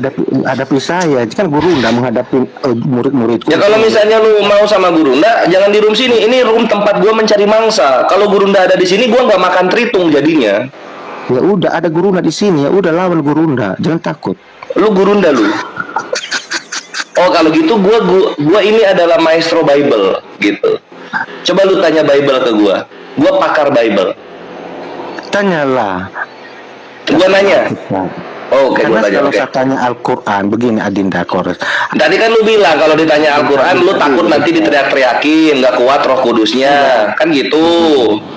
E: hadapi saya. Kan Gurunda menghadapi murid-muridku.
A: Ya kalau misalnya lu mau sama Gurunda, jangan di room sini. Ini room tempat gua mencari mangsa. Kalau Gurunda ada di sini, gua nggak makan tritung jadinya.
E: Ya udah, ada Gurunda di sini. Ya udah, lawan Gurunda. Jangan takut.
A: Lu Gurunda lu. Oh kalau gitu gua ini adalah maestro Bible gitu. Coba lu tanya Bible ke gua pakar Bible.
E: Tanyalah.
A: Gua nanya. Oke,
E: Karena
A: gua tanya.
E: kalau
A: Oke.
E: saya tanya Al-Quran, begini Adinda Kores.
A: Tadi kan lu bilang kalau ditanya Al-Quran lu takut nanti diteriak-teriakin, nggak kuat Roh Kudusnya, kan gitu.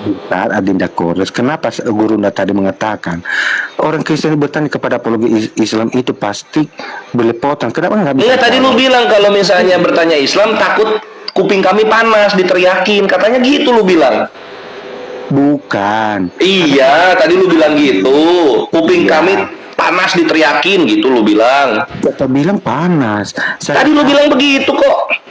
E: Bentar, Adinda Kores. Kenapa Gurunda tadi mengatakan orang Kristen bertanya kepada apologi Islam itu pasti belepotan? Kenapa nggak bisa?
A: Enggak, tadi lu bilang kalau misalnya bertanya Islam takut kuping kami panas diteriakin, katanya gitu lu bilang.
E: Bukan.
A: Iya, tadi lu bilang gitu. Kuping
E: Iya.
A: kami panas diteriakin gitu lu bilang.
E: Kita bilang panas.
A: Tadi lu bilang begitu kok.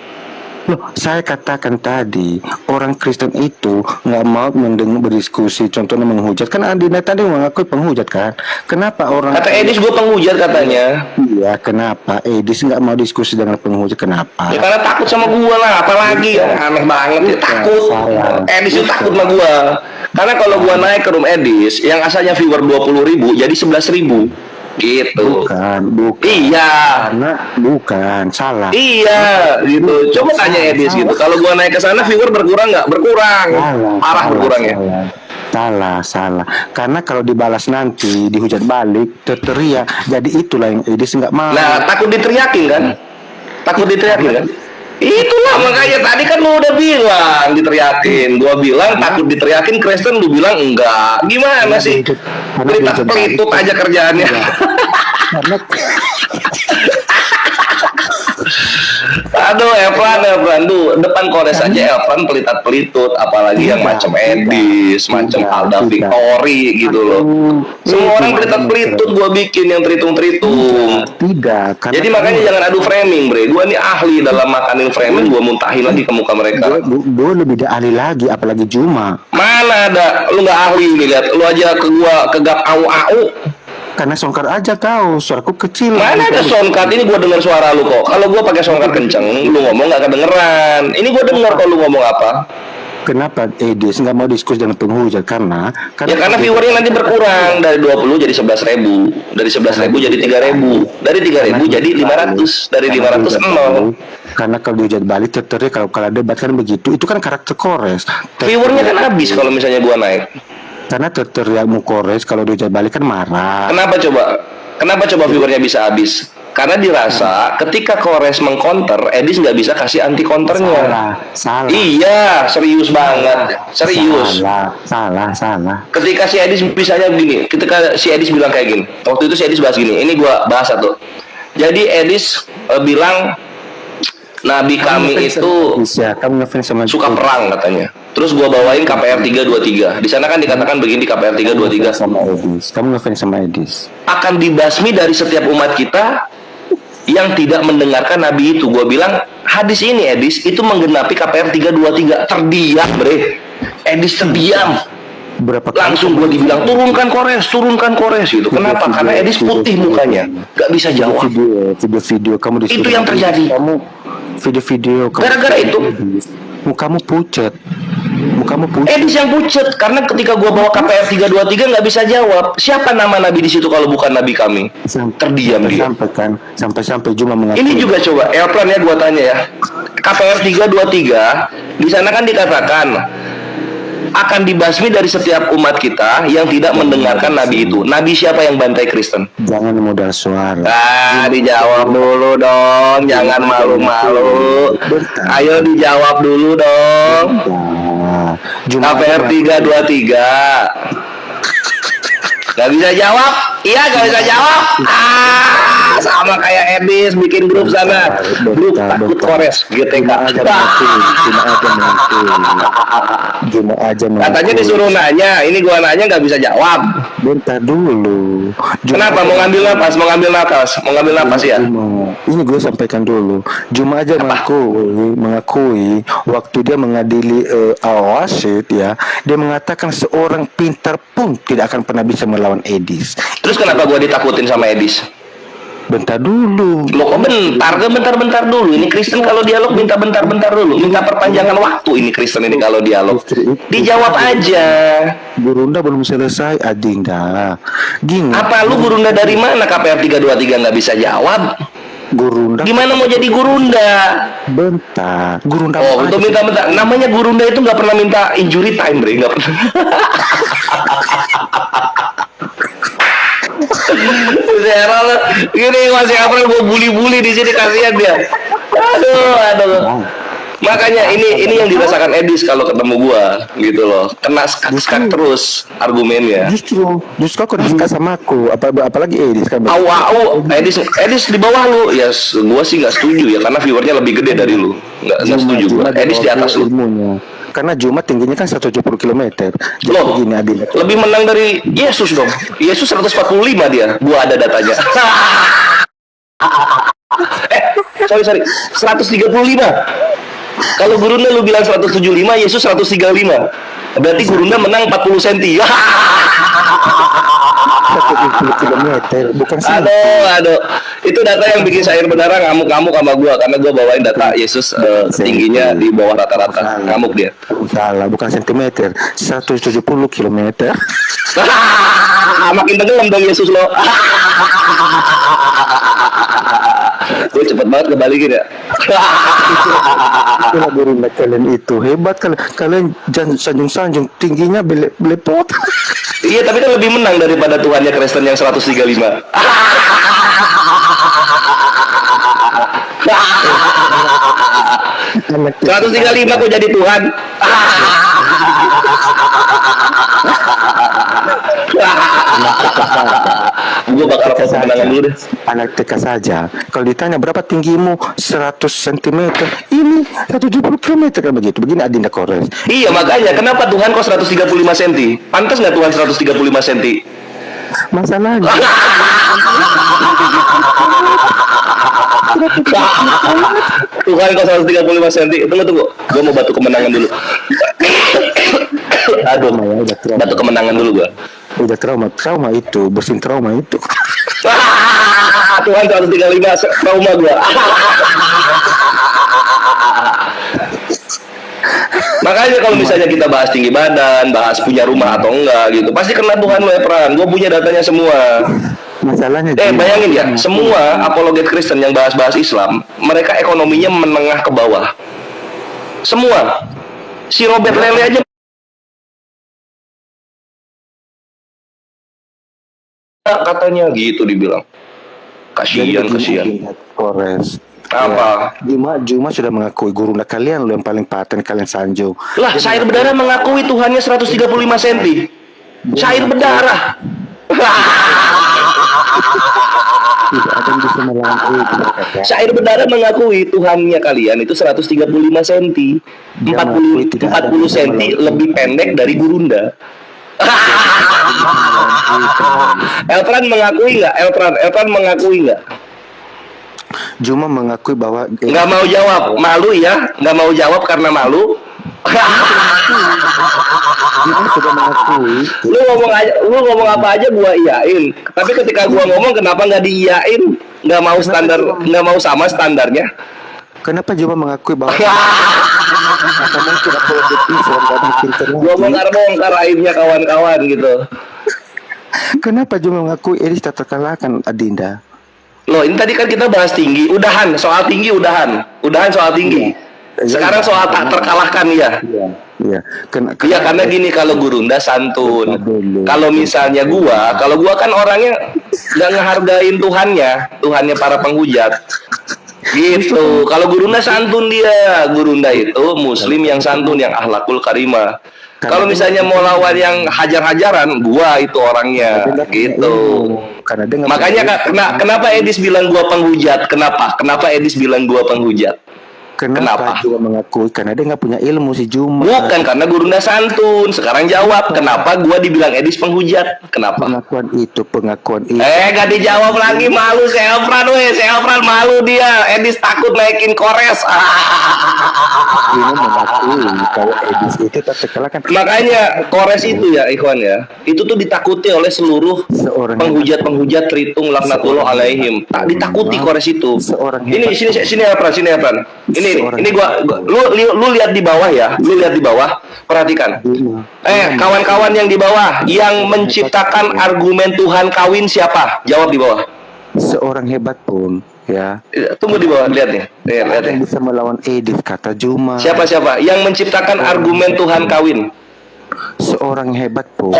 E: Loh, saya katakan tadi orang Kristen itu nggak mau mendengar berdiskusi, contohnya menghujat. Kan Adinda tadi mengakui penghujat kan? Kenapa orang?
A: Kata Edis gue penghujat katanya.
E: Iya, kenapa Edis nggak mau diskusi dengan penghujat? Kenapa?
A: Ya karena takut sama gua lah, apalagi aneh banget ya, takut.
E: Salah.
A: Edis itu takut sama gua. Karena kalau gua naik ke room Edis yang asalnya viewer 20.000 jadi 11.000 gitu.
E: Bukan.
A: Iya.
E: Karena bukan, salah.
A: Iya, gitu. Coba tanya Edis gitu. Kalau gua naik ke sana viewer berkurang nggak? Berkurang. Parah berkurangnya.
E: Salah. Karena kalau dibalas nanti dihujat balik, terteriak. Jadi itulah yang Edis nggak mau.
A: Nah, takut diteriakin kan? Itulah makanya tadi kan lu udah bilang diteriakin. Gua bilang takut diteriakin, Kristen lu bilang enggak. Gimana sih? Pelitut aja kerjaannya.
E: Karena
A: Aduh, Evan tuh depan Kores aja Evan pelitat pelitut, apalagi yang macam Edis, macam Alda Victory gitu loh. Semua orang pelitat pelitut gua bikin yang teritung-teritung.
E: Tidak, karena
A: Jadi makanya jangan adu framing, bre. Gua nih ahli dalam makanin framing, gua muntahin lagi ke muka mereka.
E: gue lebih ahli lagi, apalagi Juma.
A: Mana ada, lu nggak ahli nih, lihat. Lu aja ke gua kegap au.
E: Karena songkar aja kau, suaraku kecil.
A: Mana ada soundcard, ini gua dengar suara lu kok. Kalau gua pakai soundcard kenceng, lu ngomong nggak kedengeran. Ini gua dengar kalau lu ngomong apa.
E: Kenapa Edis nggak mau diskusi dengan penghujat? Karena
A: Ya karena viewernya nanti berkurang dari 20 jadi 11.000, dari 11.000 jadi 3.000, dari 3.000 jadi 500, dari 500 nol.
E: Karena kalau dihujat balik tertarik, kalau debat kan begitu, itu kan karakter Kores.
A: Viewernya kan habis kalau misalnya gua naik.
E: Karena teriakmu Kores, kalau dihujat balik kan marah.
A: Kenapa coba? Kenapa coba viewernya bisa habis? Karena dirasa ketika Kores mengcounter, Edis nggak bisa kasih anti counternya.
E: Salah.
A: Iya, serius banget, serius.
E: Salah.
A: Ketika si Edis misalnya begini, ketika si Edis bilang kayak gini, waktu itu si Edis bahas gini, ini gua bahas satu. Jadi Edis bilang Nabi kami itu
E: kamu ngefans sama
A: suka perang katanya. Terus gua bawain KPR 323. Di sana kan dikatakan begini di KPR 323.
E: sama Edis. Kamu ngefans sama Edis.
A: Akan dibasmi dari setiap umat kita yang tidak mendengarkan Nabi itu. Gua bilang hadis ini Edis itu menggenapi KPR 323. Terdiam, bre. Edis terdiam.
E: Berapa
A: Langsung gue dibilang turunkan Kores gitu. Kenapa? Karena Edis putih mukanya, gak bisa jawab.
E: Video kamu di
A: Itu yang terjadi.
E: Kamu video
A: Gara-gara itu
E: mukamu pucat.
A: Edis yang pucet karena ketika gue bawa KPR 323 nggak bisa jawab. Siapa nama Nabi di situ kalau bukan Nabi kami? Terdiam dia.
E: Sampai Juma mengatakan.
A: Ini juga coba Elplan ya, gue tanya ya. KPR 323 di sana kan dikatakan akan dibasmi dari setiap umat kita yang tidak mendengarkan Nabi itu. Nabi siapa yang bantai Kristen?
E: Jangan modal suara.
A: Dijawab dulu dong. Jangan malu-malu. Ayo dijawab dulu dong. KPR 323. Gak bisa jawab? Iya, gak bisa jawab. Sama kayak Edis bikin grup sana. Grup takut Kores GTK.
E: Cuma aja
A: Katanya disuruh nanya, ini gua nanya nggak bisa jawab.
E: Bentar dulu.
A: Kenapa? Mau ngambil napas ya?
E: Ini gue sampaikan dulu. Juma aja mengakui waktu dia mengadili Al-Wasid ya, dia mengatakan seorang pintar pun tidak akan pernah bisa melawan Edis.
A: Terus kenapa gua ditakutin sama Edis?
E: Bentar dulu.
A: Lo kok bentar dulu. Ini Kristen kalau dialog minta bentar dulu. Minta perpanjangan waktu ini Kristen ini kalau dialog. Dijawab aja.
E: Gurunda belum selesai, Adinda. Gini.
A: Apa lu gurunda dari mana? KPR 323 nggak bisa jawab.
E: Gurunda.
A: Gimana mau jadi gurunda?
E: Bentar. Gurunda.
A: Oh, untuk minta bentar. Namanya gurunda itu nggak pernah minta injury time, Bre. Nggak pernah. Gini masih April gue bully di sini, kasihan dia. Aduh. Makanya ini yang dirasakan Edis kalau ketemu gua gitu loh. Kena skak terus argumennya.
E: Justru aku suka sama aku. Apalagi Edis kan.
A: Edis di bawah lu. Ya gua sih nggak setuju ya karena viewernya lebih gede dari lu. Nggak setuju gua. Edis di atas lu.
E: Karena Jumat tingginya kan 170 km.
A: Loh,
E: begini Adil.
A: lebih menang dari Yesus dong. Yesus 145 dia. Gua ada datanya. Sorry. 135. Kalau Gurunda lu bilang 175, Yesus 135. Berarti Gurunda menang 40 cm.
E: 170 km, bukan sih.
A: Aduh. Itu data yang bikin saya beneran ngamuk-ngamuk sama gua karena gua bawain data Yesus tingginya di bawah rata-rata. Ngamuk dia.
E: Salah, bukan sentimeter. 170 km.
A: Makin tenggelam dong Yesus lo. Gue cepet banget kebalikin ya.
E: Itulah Gurunda kalian itu hebat kalian jangan sanjung-sanjung tingginya belepot.
A: Iya, tapi kan lebih menang daripada Tuhannya Kristen yang 135. 135 kok jadi Tuhan. Gue bakal
E: Teka
A: upload kemenangan dulu deh.
E: Anak TK saja. Kalau ditanya berapa tinggimu 100 cm, ini 170 km kan begitu. Begini Adinda Kores.
A: Iya makanya kenapa Tuhan kok 135 cm? Pantas nggak Tuhan 135 cm?
E: Masalahnya
A: Tuhan kok 135 cm? Tunggu. Gue mau batu kemenangan dulu. Aduh,
E: udah trauma.
A: batu kemenangan dulu gue.
E: Udah trauma itu, bersin trauma itu.
A: Tuhan 135 trauma gue. Makanya kalau misalnya kita bahas tinggi badan, bahas punya rumah atau enggak gitu, pasti kena Tuhan lo Pran. Gue punya datanya semua.
E: Masalahnya
A: Bayangin ya, semua apologet Kristen yang bahas-bahas Islam, mereka ekonominya menengah ke bawah. Semua. Si Robert Lele aja katanya gitu dibilang. Kasihan.
E: Kores.
A: Apa?
E: Juma sudah mengakui gurunda kalian lo yang paling paten, kalian sanjung.
A: Lah, Syair Berdarah mengakui Tuhannya 135 cm. Syair Berdarah.
E: Tidak ada yang bisa melawan itu.
A: Syair Berdarah mengakui Tuhannya kalian itu 135 cm. 40 cm lebih pendek dari gurunda. Eltran mengakui nggak? Eltran mengakui nggak?
E: Juma mengakui bahwa
A: Nggak mau jawab, malu ya? Nggak mau jawab karena malu?
E: Juma sudah mengakui.
A: Lu ngomong apa aja gua iyain. Tapi ketika gua ngomong kenapa nggak diiyain? Nggak mau standar, nggak mau sama standarnya.
E: Kenapa Juma mengakui bahwa kamu tidak perlu Islam dan pintar lagi?
A: Gua bongkar aibnya kawan-kawan gitu.
E: Kenapa Juma mengakui Edis tak terkalahkan Adinda?
A: Loh, ini tadi kan kita bahas tinggi, udahan soal tinggi, udahan soal tinggi. Sekarang soal tak terkalahkan ya.
E: Iya.
A: Iya karena gini, kalau gurunda santun. Kalau misalnya kalau gua kan orangnya nggak ngehargain Tuhannya para penghujat. Gitu. Kalau gurunda santun dia. Gurunda itu muslim yang santun, yang akhlakul karimah. Kalau misalnya mau lawan yang hajar-hajaran, gua itu orangnya gitu. Makanya kenapa Edis bilang gua penghujat? Kenapa Edis bilang gua penghujat?
E: Kenapa Juma mengakui? Karena dia nggak punya ilmu si Juma.
A: Bukan, karena gurunda santun. Sekarang jawab, kenapa gua dibilang Edis penghujat? Kenapa?
E: Pengakuan itu.
A: Gak dijawab lagi, malu Seofran malu dia. Edis takut naikin Kores.
E: Juma mengakui kalau Edis itu tak terkalahkan.
A: Makanya Kores itu ya, Ikhwan ya, itu tuh ditakuti oleh seluruh penghujat Tritung laknatullah alaihim. Tak ditakuti Kores itu. Ini sini Efran. Ini gua lu lihat di bawah ya. Lu lihat di bawah, perhatikan. Kawan-kawan yang di bawah yang menciptakan argumen Tuhan kawin siapa? Jawab di bawah.
E: Seorang hebat pun ya.
A: Tunggu di bawah, lihat nih. Lihat
E: yang
A: nih.
E: bisa melawan Edis, kata Juma.
A: Siapa yang menciptakan argumen Tuhan kawin?
E: Seorang hebat pun.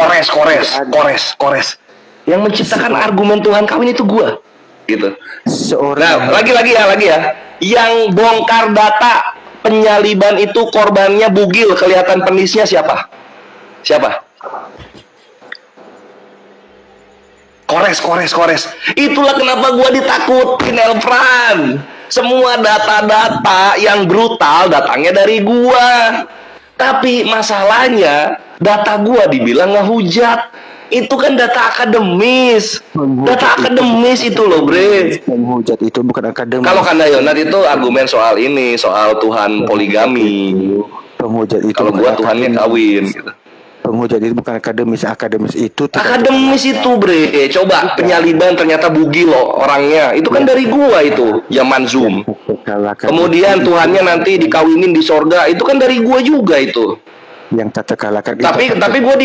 A: Kores. Yang menciptakan argumen Tuhan kawin itu gua. Gitu.
E: Seorang
A: lagi ya. Yang bongkar data penyaliban itu korbannya bugil, kelihatan penisnya siapa? Kores. Itulah kenapa gua ditakutin, Elfran. Semua data-data yang brutal datangnya dari gua. Tapi masalahnya data gua dibilang ngehujat. Itu kan data akademis. Data akademis itu loh, Bre.
E: Penghujat itu bukan akademis.
A: Kalau Kandayonat itu argumen soal Tuhan poligami.
E: Penghujat itu.
A: Kalau gua Tuhannya kawin gitu.
E: Penghujat itu bukan akademis. Akademis itu
A: Akademis itu, Bre. Coba penyaliban ternyata bugil loh orangnya. Itu kan dari gua itu, zaman Zoom. Kemudian Tuhannya nanti dikawinin di sorga. Itu kan dari gua juga itu.
E: Yang tak terkalahkan.
A: Tapi gue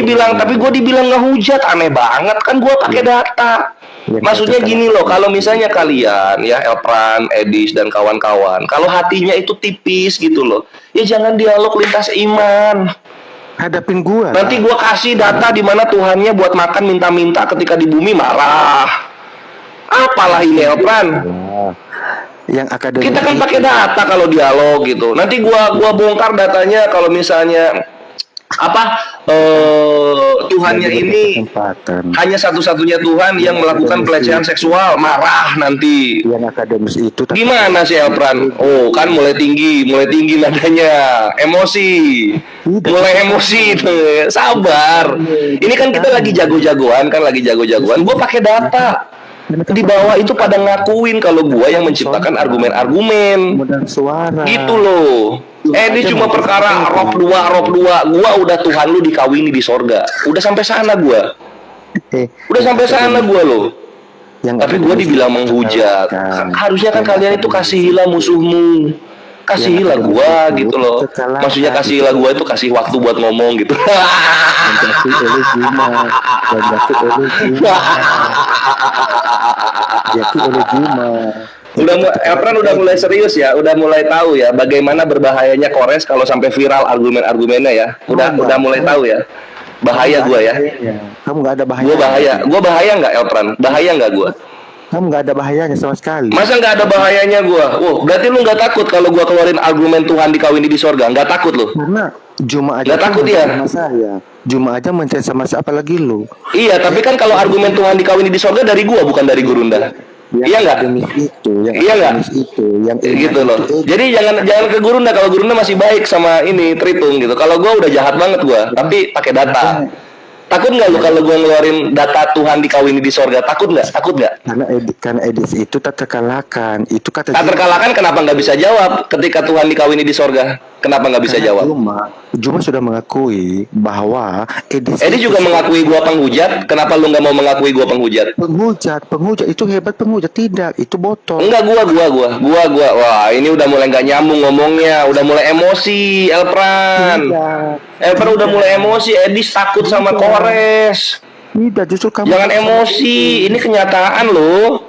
A: dibilang ngehujat, aneh banget kan, gue pakai data. Maksudnya gini loh, kalau misalnya kalian ya Elpran, Edis dan kawan-kawan, kalau hatinya itu tipis gitu loh, ya jangan dialog lintas iman.
E: Hadapin gua.
A: Nanti gue kasih data di mana Tuhannya buat makan minta-minta, ketika di bumi marah. Apalah ini Elpran?
E: Yang akademis.
A: Kita kan pakai data kalau dialog gitu. Nanti gua bongkar datanya kalau misalnya Tuhannya ini
E: kesempatan.
A: hanya satu-satunya Tuhan yang melakukan pelecehan seksual, marah nanti.
E: Yang akademis itu tapi
A: Gimana sih Elpran? Oh kan mulai tinggi nadanya, emosi, mulai emosi itu. Sabar. Ini kan kita lagi jago-jagoan, Gue pakai data. Di bawah itu pada ngakuin kalau gua yang menciptakan argumen-argumen.
E: modal suara.
A: Gitu loh. Ini cuma perkara rob 2. Gua udah Tuhan lu dikawini di sorga. Udah sampai sana gua. Udah sampai sana gua loh. Tapi gua dibilang menghujat. Harusnya kan kalian itu kasihilah musuhmu. Kasihilah gua gitu loh. Maksudnya kasihilah gua itu kasih waktu buat ngomong gitu. Elpran udah mulai serius ya, udah mulai tahu ya bagaimana berbahayanya Kores kalau sampai viral argumen-argumennya ya. Udah mulai tahu ya. Bahaya gua ya.
E: Kamu nggak ada bahaya.
A: Gua bahaya nggak Elpran? Bahaya nggak gua?
E: Kamu nggak ada bahayanya sama sekali.
A: Masa nggak ada bahayanya gua? Wow, berarti lu nggak takut kalau gua keluarin argumen Tuhan dikawini di sorga? Nggak takut lu?
E: Karena Juma aja
A: Nggak takut ya?
E: sama saya. Juma aja mencari sama saya, apalagi lu.
A: Iya, tapi kan kalau argumen Tuhan dikawini di sorga dari gua bukan dari Gurunda. Iya nggak? Iya nggak?
E: Yang
A: Gitu loh. Jadi jangan ke Gurunda. Kalau Gurunda masih baik sama ini Tritung gitu. Kalau gua udah jahat banget gua, tapi pakai data. Takut nggak lu kalau gua ngeluarin data Tuhan dikawini di sorga? Takut nggak?
E: Karena edis itu tak terkalahkan. Itu kata
A: Tak terkalahkan, kenapa nggak bisa jawab ketika Tuhan dikawini di sorga? Kenapa nggak bisa jawab?
E: Juma sudah mengakui bahwa
A: Edi juga mengakui gua penghujat. Kenapa lu nggak mau mengakui gua penghujat?
E: penghujat itu hebat, penghujat tidak, itu botol.
A: Enggak, gua. Wah, ini udah mulai nggak nyambung ngomongnya, udah mulai emosi, Elpran. Elpran udah mulai emosi. Edi takut sama Kores.
E: Tidak, justru kamu
A: Jangan emosi, ini kenyataan loh.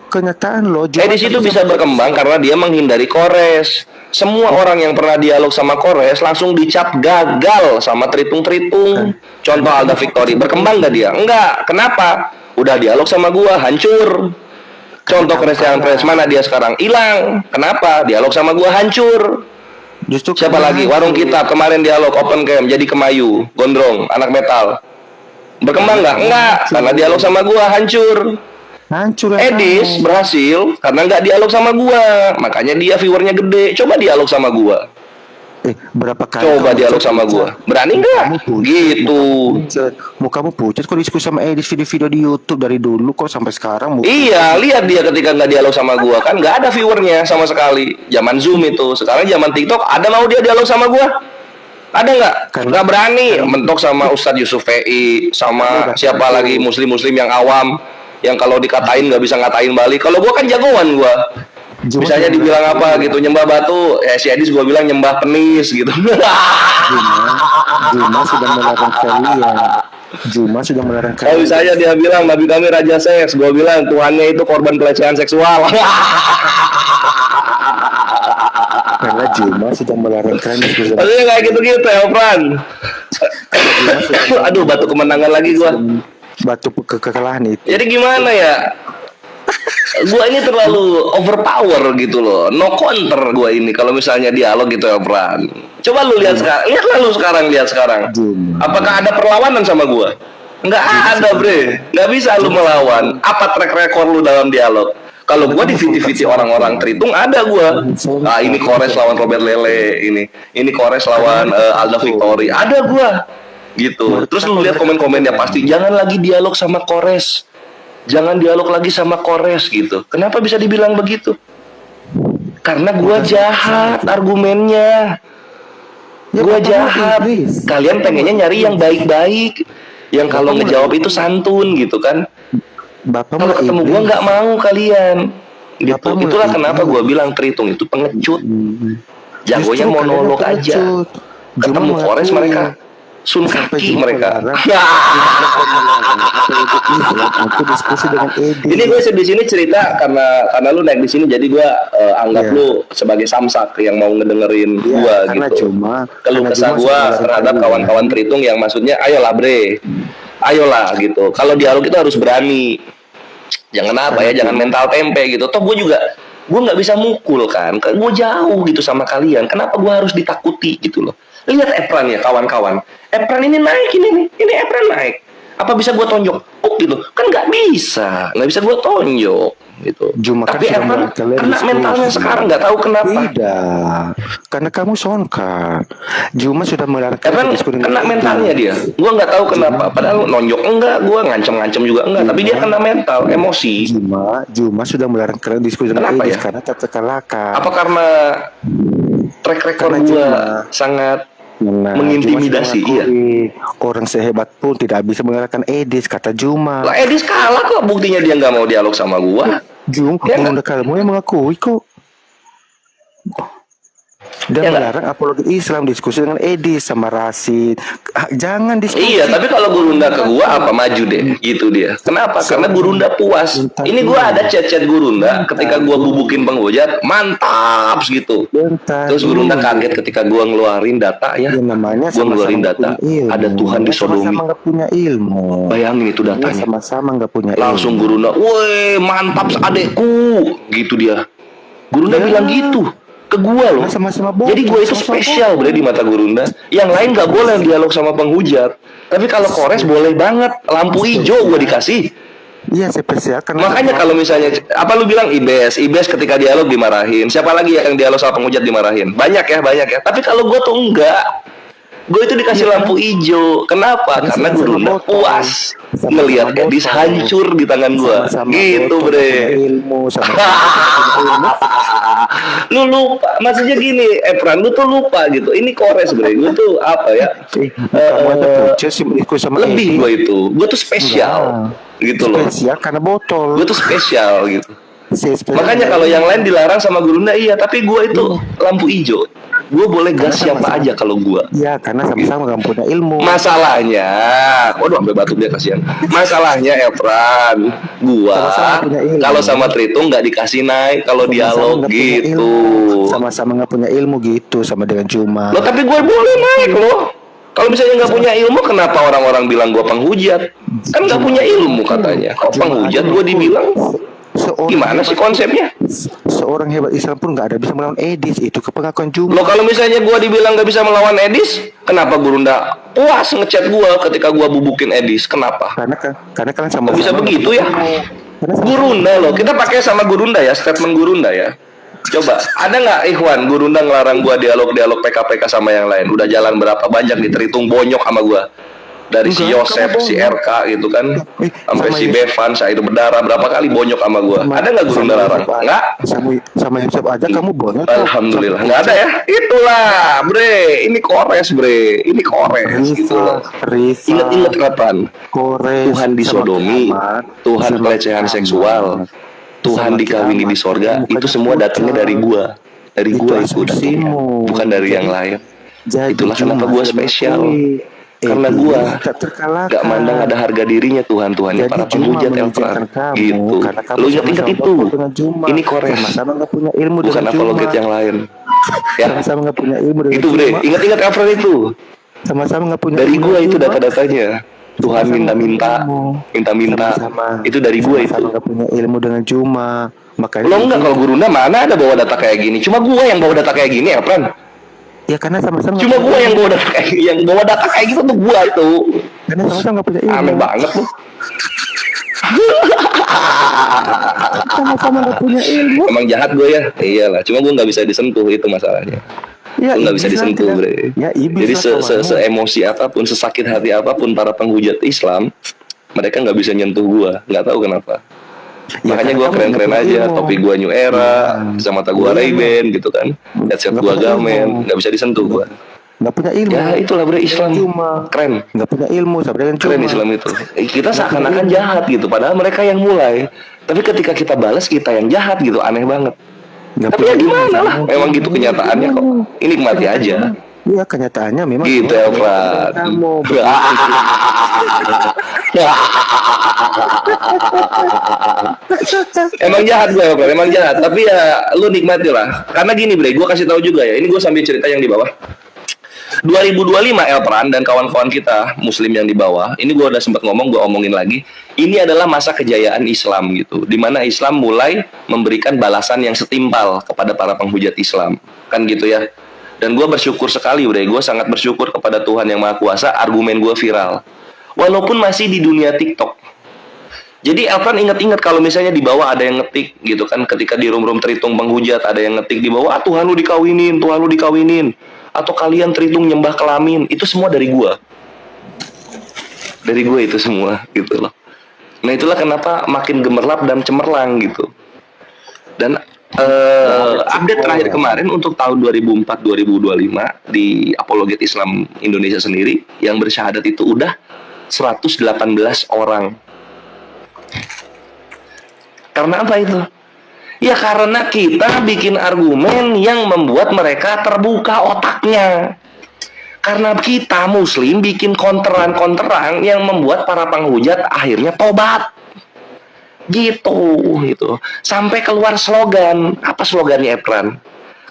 E: kenyataan loh.
A: Edi itu bisa berkembang karena dia menghindari Kores. Semua orang yang pernah dialog sama Kores langsung dicap gagal sama Tritung. Contoh Alda Victory, berkembang nggak dia? Enggak. Kenapa? Udah dialog sama gua, hancur. Contoh Christian Prince, mana dia sekarang? Hilang. Kenapa? Dialog sama gua hancur.
E: Justru
A: Siapa lagi? Warung Kitab kemarin dialog open camp jadi Kemayu, Gondrong, anak metal. Berkembang nggak? Enggak. Karena dialog sama gua hancur.
E: hancur.
A: Edis berhasil karena nggak dialog sama gua, makanya dia viewernya gede. Coba dialog sama gua.
E: Berapa kali
A: Coba
E: kamu
A: dialog
E: cek
A: sama gua. Berani nggak? Gitu.
E: Mukamu pucat kok diskusi sama Edis video-video di YouTube dari dulu kok sampai sekarang.
A: Iya, lihat dia ketika nggak dialog sama gua kan nggak ada viewernya sama sekali. Zaman Zoom itu, sekarang zaman TikTok ada mau dia dialog sama gua? Ada nggak? Nggak berani mentok sama Ustadz Yusuf VI, sama siapa lagi muslim-muslim yang awam, yang kalau dikatain nggak bisa ngatain balik. Kalau gua kan jagoan gua. Misalnya dibilang apa gitu, nyembah batu, si Edis gua bilang nyembah penis gitu.
E: Juma sudah melarang kalian. Juma sudah melarang
A: Kalau
E: kalian.
A: misalnya dia bilang nabi kami raja seks, gua bilang Tuhannya itu korban pelecehan seksual.
E: Karena Juma sudah melarang kalian.
A: Maksudnya kayak gitu-gitu ya, Fran. Aduh, batu kemenangan lagi gua.
E: Batu kekalahan itu.
A: Jadi gimana ya? Gua ini terlalu overpower gitu loh. No counter gua ini kalau misalnya dialog gitu ya, Fran. Coba lu lihat sekarang. Lihat sekarang. Apakah ada perlawanan sama gua? Nggak ada, bre. Nggak bisa lu melawan. Apa track record lu dalam dialog? Kalau gua di viti-viti orang-orang Tritung ada gua. Ah, ini Kores lawan Robert Lele, ini Kores lawan Alda Victory. Ada gua. Gitu. Terus lu lihat komen-komennya pasti jangan lagi dialog sama Kores. Jangan dialog lagi sama Kores gitu. Kenapa bisa dibilang begitu? Karena gua jahat argumennya. Gua jahat. Kalian pengennya nyari yang baik-baik, yang kalau ngejawab itu santun gitu kan. Kalau ketemu gua nggak mau kalian. Gitu. Itulah kenapa gua bilang Tritung itu pengecut. Jagonya monolog aja. Ketemu Kores mereka sun kaki mereka.
E: Aku diskusi dengan Edi.
A: Ini gue di sini cerita karena lu naik di sini, jadi gue anggap lu sebagai samsak yang mau ngedengerin gue gitu. Keluh kesah gue terhadap kawan-kawan Tritung yang maksudnya, ayolah bre, ayolah gitu. Kalau dialog itu harus berani. Jangan apa ya, jangan mental tempe gitu. Toh gue juga gue nggak bisa mukul kan, gue jauh gitu sama kalian. Kenapa gue harus ditakuti gitu loh? Lihat Epran ya kawan-kawan, Epran ini naik ini Epran naik. Apa bisa gue tonjok? Gitu kan nggak bisa gue tonjok gitu.
E: Cuma kan
A: Tapi
E: sudah
A: Epran
E: mulai kalian
A: kena
E: diskusi.
A: mentalnya sekarang nggak tahu kenapa.
E: Tidak, karena kamu songkar. Cuma sudah melarang
A: Epran
E: diskusi dengan
A: kena
E: itu.
A: mentalnya dia. Gue nggak tahu kenapa. Padahal nonjok enggak, gue ngancem-ngancem juga enggak. Tapi dia kena mental, emosi.
E: Juma sudah melarang kalian diskusi dengan
A: Kenapa
E: Edis
A: ya?
E: karena tak terkalahkan.
A: Apa karena track record
E: Karena
A: gue
E: Juma-
A: sangat
E: Nah,
A: mengintimidasi,
E: Juma sudah mengakui, orang sehebat pun tidak bisa mengalahkan Edis, kata Juma.
A: lah Edis kalah kok, buktinya dia nggak mau dialog sama gua.
E: Juma,
A: Ya
E: Bunda kamu yang mengakui kok. Dan
A: Ya nggak?
E: melarang apologi Islam, diskusi dengan Edis sama Rasid. Jangan diskusi.
A: Iya, tapi kalau Gurunda ke gua apa maju deh, gitu dia. Kenapa? Karena Gurunda puas. Ini gua ada chat-chat Gurunda ketika gua bubukin penghujat, mantap gitu.
E: Bentar,
A: Terus Gurunda kaget ketika gua ngeluarin data ya.
E: Ya, namanya
A: Gua ngeluarin data, ada Tuhan di Sodomi.
E: Sama-sama nggak punya ilmu.
A: Bayangin itu
E: Dia
A: datanya.
E: sama-sama nggak punya
A: Langsung
E: ilmu.
A: Gurunda, woi mantap adekku, gitu dia. Gurunda
E: Ya.
A: bilang gitu ke gua loh.
E: Sama-sama bohong,
A: Jadi gua itu
E: sama-sama
A: spesial
E: bohong.
A: bre di mata Gurunda. Yang lain nggak boleh dialog sama penghujat. Tapi kalau Kores boleh banget. Lampu hijau gua dikasih.
E: Iya spesial karena
A: Makanya kalau misalnya apa lu bilang Ibes ketika dialog dimarahin. Siapa lagi yang dialog sama penghujat dimarahin? Banyak ya. Tapi kalau gua tuh enggak. Gue itu dikasih lampu hijau. Kenapa?
E: Karena
A: Karena
E: sama-sama
A: Gurunda
E: botol.
A: puas
E: Sama-sama
A: ngelihat
E: botol.
A: Edis hancur di tangan gua.
E: sama-sama
A: Gitu
E: bodoh,
A: bre.
E: punya ilmu sama-sama punya ilmu.
A: Lu lupa, maksudnya gini, Epran, lu tuh lupa gitu. Ini Kores bre, gue tuh apa ya?
E: Kamu ada putus sih diskusi sama
A: Lebih
E: Edis.
A: gue tuh spesial, gitu loh.
E: Spesial karena botol.
A: Gue tuh spesial gitu.
E: Spesial.
A: Makanya kalau yang lain dilarang sama Gurunda iya, tapi gue itu lampu hijau. Gue boleh gas siapa aja kalau gue.
E: Iya, karena sama-sama nggak punya ilmu.
A: Masalahnya, waduh sampai batuk dia kasihan. Masalahnya Efran, gua
E: Sama-sama punya ilmu.
A: kalau sama Tritung nggak dikasih naik kalau
E: Sama-sama
A: dialog
E: nggak punya
A: gitu.
E: ilmu. Sama-sama nggak punya ilmu gitu sama dengan Juma.
A: Loh tapi gue boleh naik loh. Kalau misalnya nggak punya ilmu, kenapa orang-orang bilang gue penghujat? Kan nggak punya ilmu katanya. Kok penghujat gue dibilang? Gimana sih konsepnya?
E: Seorang hebat Islam pun nggak ada bisa melawan Edis, itu kepengakuan Juma.
A: Loh kalau misalnya gue dibilang nggak bisa melawan Edis, kenapa Gurunda puas ngechat gue ketika gue bubukin Edis? Kenapa?
E: Karena kalian sama.
A: Kok bisa begitu ya? Gurunda loh, kita pakai sama Gurunda ya, statement Gurunda ya. Coba, ada nggak Ikhwan Gurunda ngelarang gua dialog PKPK sama yang lain? Udah jalan berapa banyak diteritung bonyok sama gua. Dari si
E: Enggak,
A: Yosef,
E: kamu
A: si
E: bonyok.
A: RK gitu kan, sampai
E: sama
A: si
E: Yusuf.
A: Bevan, saya itu berdarah berapa kali bonyok sama gua. Ada nggak Gurunda larang? Nggak.
E: Sama Yusuf aja kamu bonyok.
A: Alhamdulillah nggak ada ya. Itulah, bre. Ini Kores, bre. Ini Kores gitu loh.
E: Rifa,
A: Ingat-ingat kapan?
E: Kores,
A: Tuhan disodomi, Tuhan pelecehan seksual, Tuhan dikawini di sorga, itu semua datangnya dari gua. Dari gua itu datangnya, bukan dari yang lain. Itulah kenapa gua spesial. Karena gua gak mandang ada harga dirinya Tuhan-Tuhannya para penghujat Elfran. Gitu. Lu ingat-ingat itu. Ini Kores.
E: Sama nggak punya ilmu
A: Bukan
E: dengan
A: apologet
E: Juma.
A: yang lain. Ya,
E: Sama nggak punya ilmu dengan
A: itu bre.
E: Juma.
A: Ingat-ingat Elfran itu.
E: Sama-sama nggak punya
A: Dari
E: ilmu
A: gua
E: dengan
A: itu
E: Juma.
A: data-datanya. Tuhan minta-minta, minta-minta. Itu dari gua itu.
E: Sama nggak punya ilmu dengan Juma. Makanya
A: Lo enggak kalau Gurunda mana ada bawa data kayak gini? Cuma gua yang bawa data kayak gini, Elfran.
E: ya karena sama-sama nggak
A: Cuma
E: punya
A: gua
E: ilmu.
A: yang bawa data kayak gitu tuh gua itu.
E: Karena sama-sama nggak punya ilmu.
A: Aneh banget lu.
E: Sama-sama nggak punya ilmu.
A: Emang jahat gue ya? Iyalah, cuma gue nggak bisa disentuh itu masalahnya.
E: Ya,
A: Gue nggak bisa
E: iblis lah,
A: disentuh,
E: tidak.
A: bre.
E: Ya, iblis
A: Jadi
E: lah kawanmu.
A: se-emosi apapun, sesakit hati apapun para penghujat Islam, mereka nggak bisa nyentuh gue. Nggak tahu kenapa.
E: Ya,
A: Makanya
E: karena
A: gue
E: kamu
A: keren-keren
E: nggak punya
A: aja,
E: ilmu.
A: topi gue New Era, kacamata gue
E: Iya.
A: Ray-Ban gitu kan, headset
E: Nggak
A: gue
E: punya ilmu.
A: Gamen, nggak bisa disentuh gue.
E: Nggak punya ilmu.
A: Ya itulah bre Islam,
E: Cuma
A: keren.
E: nggak punya ilmu sama dengan
A: Keren
E: Juma.
A: Islam itu. Kita seakan-akan jahat gitu, padahal mereka yang mulai. Tapi ketika kita balas kita yang jahat gitu, aneh banget.
E: Nggak
A: Tapi
E: punya
A: ya
E: ilmu
A: gimana
E: sama
A: lah,
E: dengan
A: memang
E: Juma.
A: gitu kenyataannya kok. Ini nikmati aja.
E: Iya kenyataannya memang.
A: Gitu
E: semua
A: Elfran.
E: kamu.
A: Emang jahat gue Elfran, emang jahat. Tapi ya lu nikmati lah. Karena gini bre, gue kasih tahu juga ya. Ini gue sambil cerita yang di bawah. 2025 Elpran dan kawan-kawan kita Muslim yang di bawah, ini gue udah sempat ngomong, gue omongin lagi. Ini adalah masa kejayaan Islam gitu, di mana Islam mulai memberikan balasan yang setimpal kepada para penghujat Islam, kan gitu ya. Dan gue bersyukur sekali, gue sangat bersyukur kepada Tuhan yang Maha Kuasa. Argumen gue viral, walaupun masih di dunia TikTok. Jadi Elpran ingat-ingat kalau misalnya di bawah ada yang ngetik gitu kan, ketika di room-room Tritung penghujat ada yang ngetik di bawah, ah, Tuhan lu dikawinin, Tuhan lu dikawinin, atau kalian Tritung nyembah kelamin, itu semua dari gua. Dari gue itu semua gitu loh. Nah itulah kenapa makin gemerlap dan cemerlang gitu. Dan update terakhir kemarin untuk tahun 2004-2025 di Apologet Islam Indonesia sendiri yang bersyahadat itu udah 118 orang. Karena apa itu? Ya karena kita bikin argumen yang membuat mereka terbuka otaknya. Karena kita Muslim bikin konteran-konteran yang membuat para penghujat akhirnya tobat. Gitu. Sampai keluar slogan. Apa slogannya Elpran?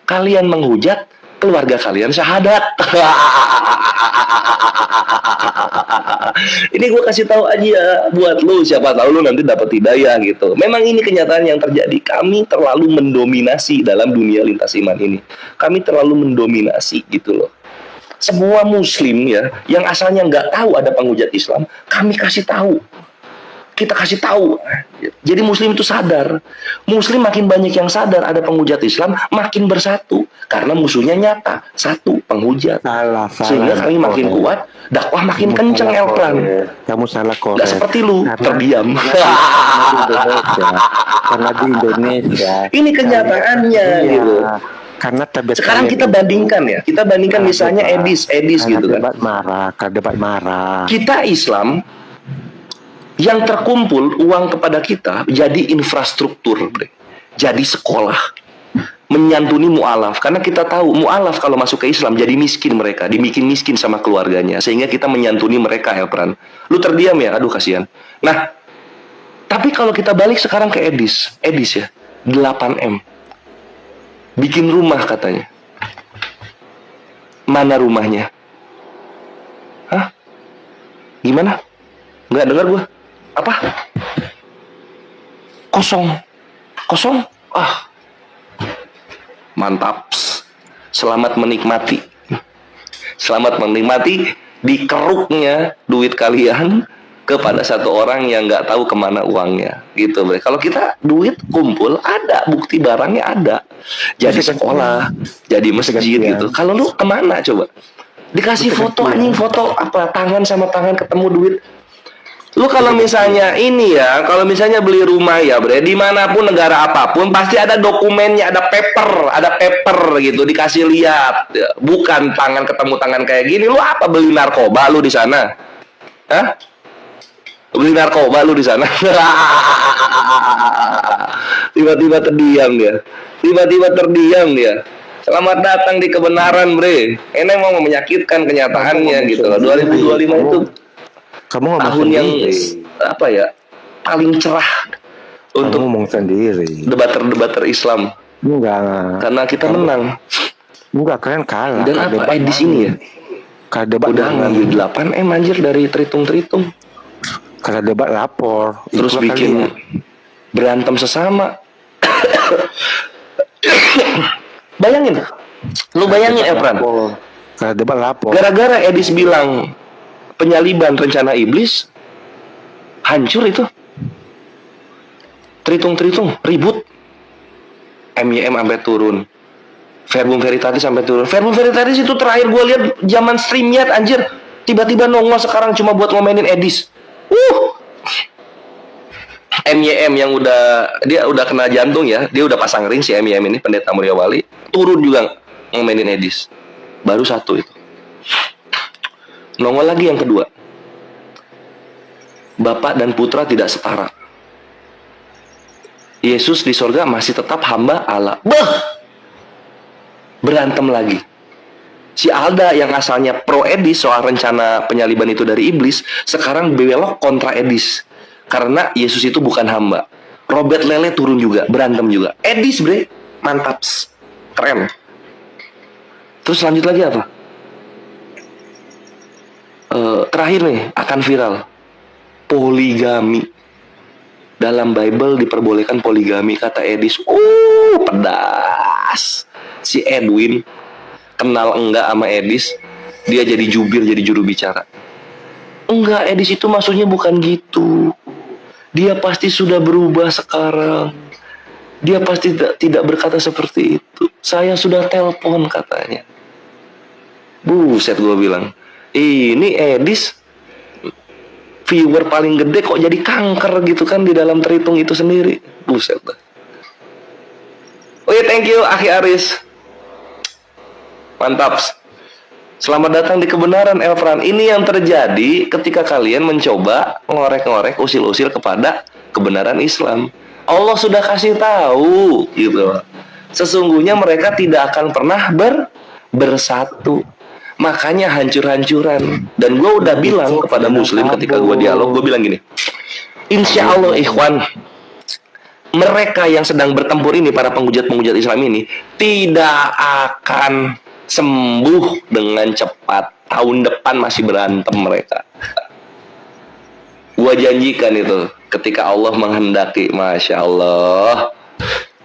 A: Kalian menghujat, keluarga kalian syahadat. Ini gue kasih tahu aja buat lu, siapa tahu lu nanti dapat hidayah gitu. Memang ini kenyataan yang terjadi. Kami terlalu mendominasi dalam dunia lintas iman ini. Kami terlalu mendominasi gitu loh. Semua Muslim ya, yang asalnya nggak tahu ada penghujat Islam, kami kasih tahu. Kita kasih tahu. Jadi Muslim itu sadar. Muslim makin banyak yang sadar ada penghujat Islam, makin bersatu. Karena musuhnya nyata. Satu, penghujat.
E: Salah,
A: Sehingga kami makin kuat, dakwah makin kenceng Elpran.
E: Kamu salah kok.
A: Nggak seperti lu, terdiam.
E: Karena di Indonesia.
A: Ini kenyataannya gitu.
E: Karena
A: Sekarang kita bandingkan ya. Kita bandingkan misalnya Edis gitu kan.
E: Debat marah.
A: Kita Islam yang terkumpul uang kepada kita jadi infrastruktur, bre. Jadi sekolah, menyantuni mu'alaf. Karena kita tahu mu'alaf kalau masuk ke Islam jadi miskin mereka, dibikin miskin sama keluarganya, sehingga kita menyantuni mereka Elpran. Lu terdiam ya, aduh kasihan. Nah, tapi kalau kita balik sekarang ke Edis ya, 8M. Bikin rumah katanya. Mana rumahnya? Hah? Gimana? Nggak dengar gua. Apa? Kosong. Ah, mantap. Selamat menikmati dikeruknya duit kalian kepada satu orang yang nggak tahu kemana uangnya gitu. Kalau kita duit kumpul ada, bukti barangnya ada, jadi sekolah, jadi masjid gitu. Kalau lu kemana coba? Dikasih foto anjing, foto apa, tangan sama tangan ketemu duit. Lu kalau misalnya ini ya, kalau misalnya beli rumah ya bre, dimanapun negara apapun pasti ada dokumennya, ada paper gitu, dikasih lihat. Bukan tangan ketemu tangan kayak gini. Lu apa beli narkoba lu di sana? Hah? Beli narkoba lu di sana? Tiba-tiba terdiam dia. Selamat datang di kebenaran bre. Ini mau menyakitkan kenyataannya gitu loh. 2025 itu
E: Kamu
A: tahun yang apa ya, paling cerah untuk
E: ngomong sendiri.
A: debater Islam.
E: Enggak.
A: Karena kita menang.
E: Enggak, kalian kalah.
A: Dan apa di sini ya?
E: Kalau debat
A: Udah ngambil 8M anjir dari Tritung.
E: Kalau debat lapor.
A: Terus
E: Itulah
A: bikin
E: kalian.
A: berantem sesama. Bayangin. Lu bayangin Elpran.
E: Kalau debat lapor.
A: Gara-gara Edis bilang penyaliban rencana iblis, hancur itu. Tritung ribut. MYM sampai turun. Verbum Veritatis sampai turun. Verbum Veritatis itu terakhir gue lihat zaman StreamYard anjir. Tiba-tiba nongol sekarang cuma buat ngomenin Edis. MYM yang dia udah kena jantung ya. Dia udah pasang ring si MYM ini, Pendeta Mulia Wali. Turun juga ngomenin Edis. Baru satu itu. Nongol lagi yang kedua. Bapa dan putra tidak setara. Yesus di sorga masih tetap hamba Allah. Berantem lagi. Si Alda yang asalnya pro Edis soal rencana penyaliban itu dari iblis, sekarang belok kontra Edis. Karena Yesus itu bukan hamba. Robert Lele turun juga, berantem juga. Edis bre, mantap. Keren. Terus lanjut lagi apa? terakhir nih akan viral. Poligami. Dalam Bible diperbolehkan poligami, kata Edis. Pedas. Si Edwin kenal enggak sama Edis, dia jadi jubir, jadi juru bicara. Enggak, Edis itu maksudnya bukan gitu. Dia pasti sudah berubah sekarang. Dia pasti tidak berkata seperti itu. Saya sudah telepon, katanya. Buset, gue bilang. Ini Edis viewer paling gede kok jadi kanker gitu kan di dalam Tritung itu sendiri. Buset. Oke, thank you Akhi Aris. Mantap. Selamat datang di kebenaran, Elfran. Ini yang terjadi ketika kalian mencoba ngorek-ngorek, usil-usil kepada kebenaran Islam. Allah sudah kasih tahu gitu. Sesungguhnya mereka tidak akan pernah bersatu. Makanya hancur-hancuran. Dan gue udah bilang kepada muslim ketika gue dialog, gue bilang gini, insya Allah ikhwan, mereka yang sedang bertempur ini, para penghujat-penghujat Islam ini, tidak akan sembuh dengan cepat. Tahun depan masih berantem mereka. Gue janjikan itu, ketika Allah menghendaki. Masya Allah.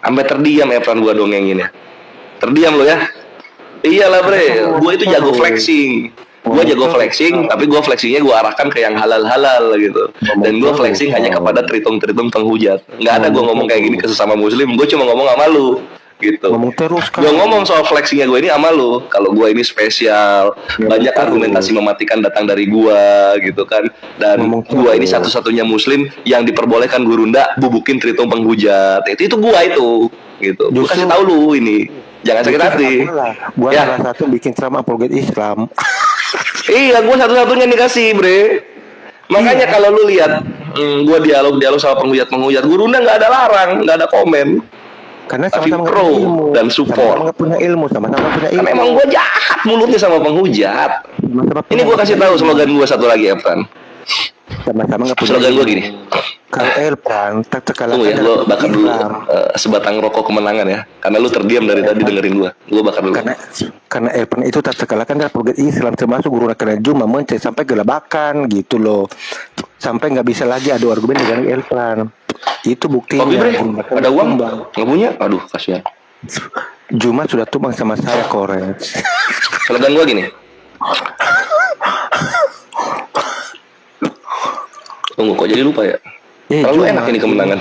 A: Sampai terdiam Evan gue dongengin ya. Terdiam lo ya. Iyalah bre, gue itu jago flexing. Gue jago flexing, tapi gue flexingnya gue arahkan ke yang halal-halal gitu. Dan gue flexing hanya kepada tritung-tritung penghujat. Nggak ada gue ngomong kayak gini ke sesama muslim. Gue cuma ngomong sama lu gitu. Gue ngomong soal flexingnya gue ini sama lu. Kalau gue ini spesial, banyak argumentasi mematikan datang dari gue gitu kan. Dan gue ini satu-satunya muslim yang diperbolehkan gurunda bubukin tritung penghujat. Itu gue itu gitu. Gue kasih tahu lu ini. Jangan sakit hati.
E: Gua salah satu bikin ceramah apologet Islam.
A: Iya, gue satu-satunya dikasih, bre. Makanya kalau lu lihat, gue dialog sama penghujat, gurunda nggak ada larang, nggak ada komen.
E: Karena
A: tapi
E: sama-sama
A: pro
E: ilmu
A: dan support.
E: Sama-sama punya ilmu, sama-sama punya ilmu.
A: Karena emang gue jahat mulutnya sama penghujat. Ini gue kasih tahu slogan gue satu lagi, Evan.
E: Sama-sama nggak punya
A: Slogan gue gini.
E: Kalau Elfran tak terkalahkan.
A: Tunggu ya, gue bakar dulu sebatang rokok kemenangan ya. Karena lu terdiam dari tadi dengerin gue bakar dulu.
E: Karena Elfran itu tak terkalahkan dari apologet Islam, termasuk guru kena Juma mencet sampai gelabakan gitu loh. Sampai nggak bisa lagi adu argumen dengan Elfran. Itu buktinya.
A: Kopi bre, ada uang? Nggak punya? Aduh, kasihan.
E: Juma sudah tumbang sama saya, Kores.
A: Slogan gue gini. Tunggu, kok jadi lupa ya? Terlalu enak ini kemenangan.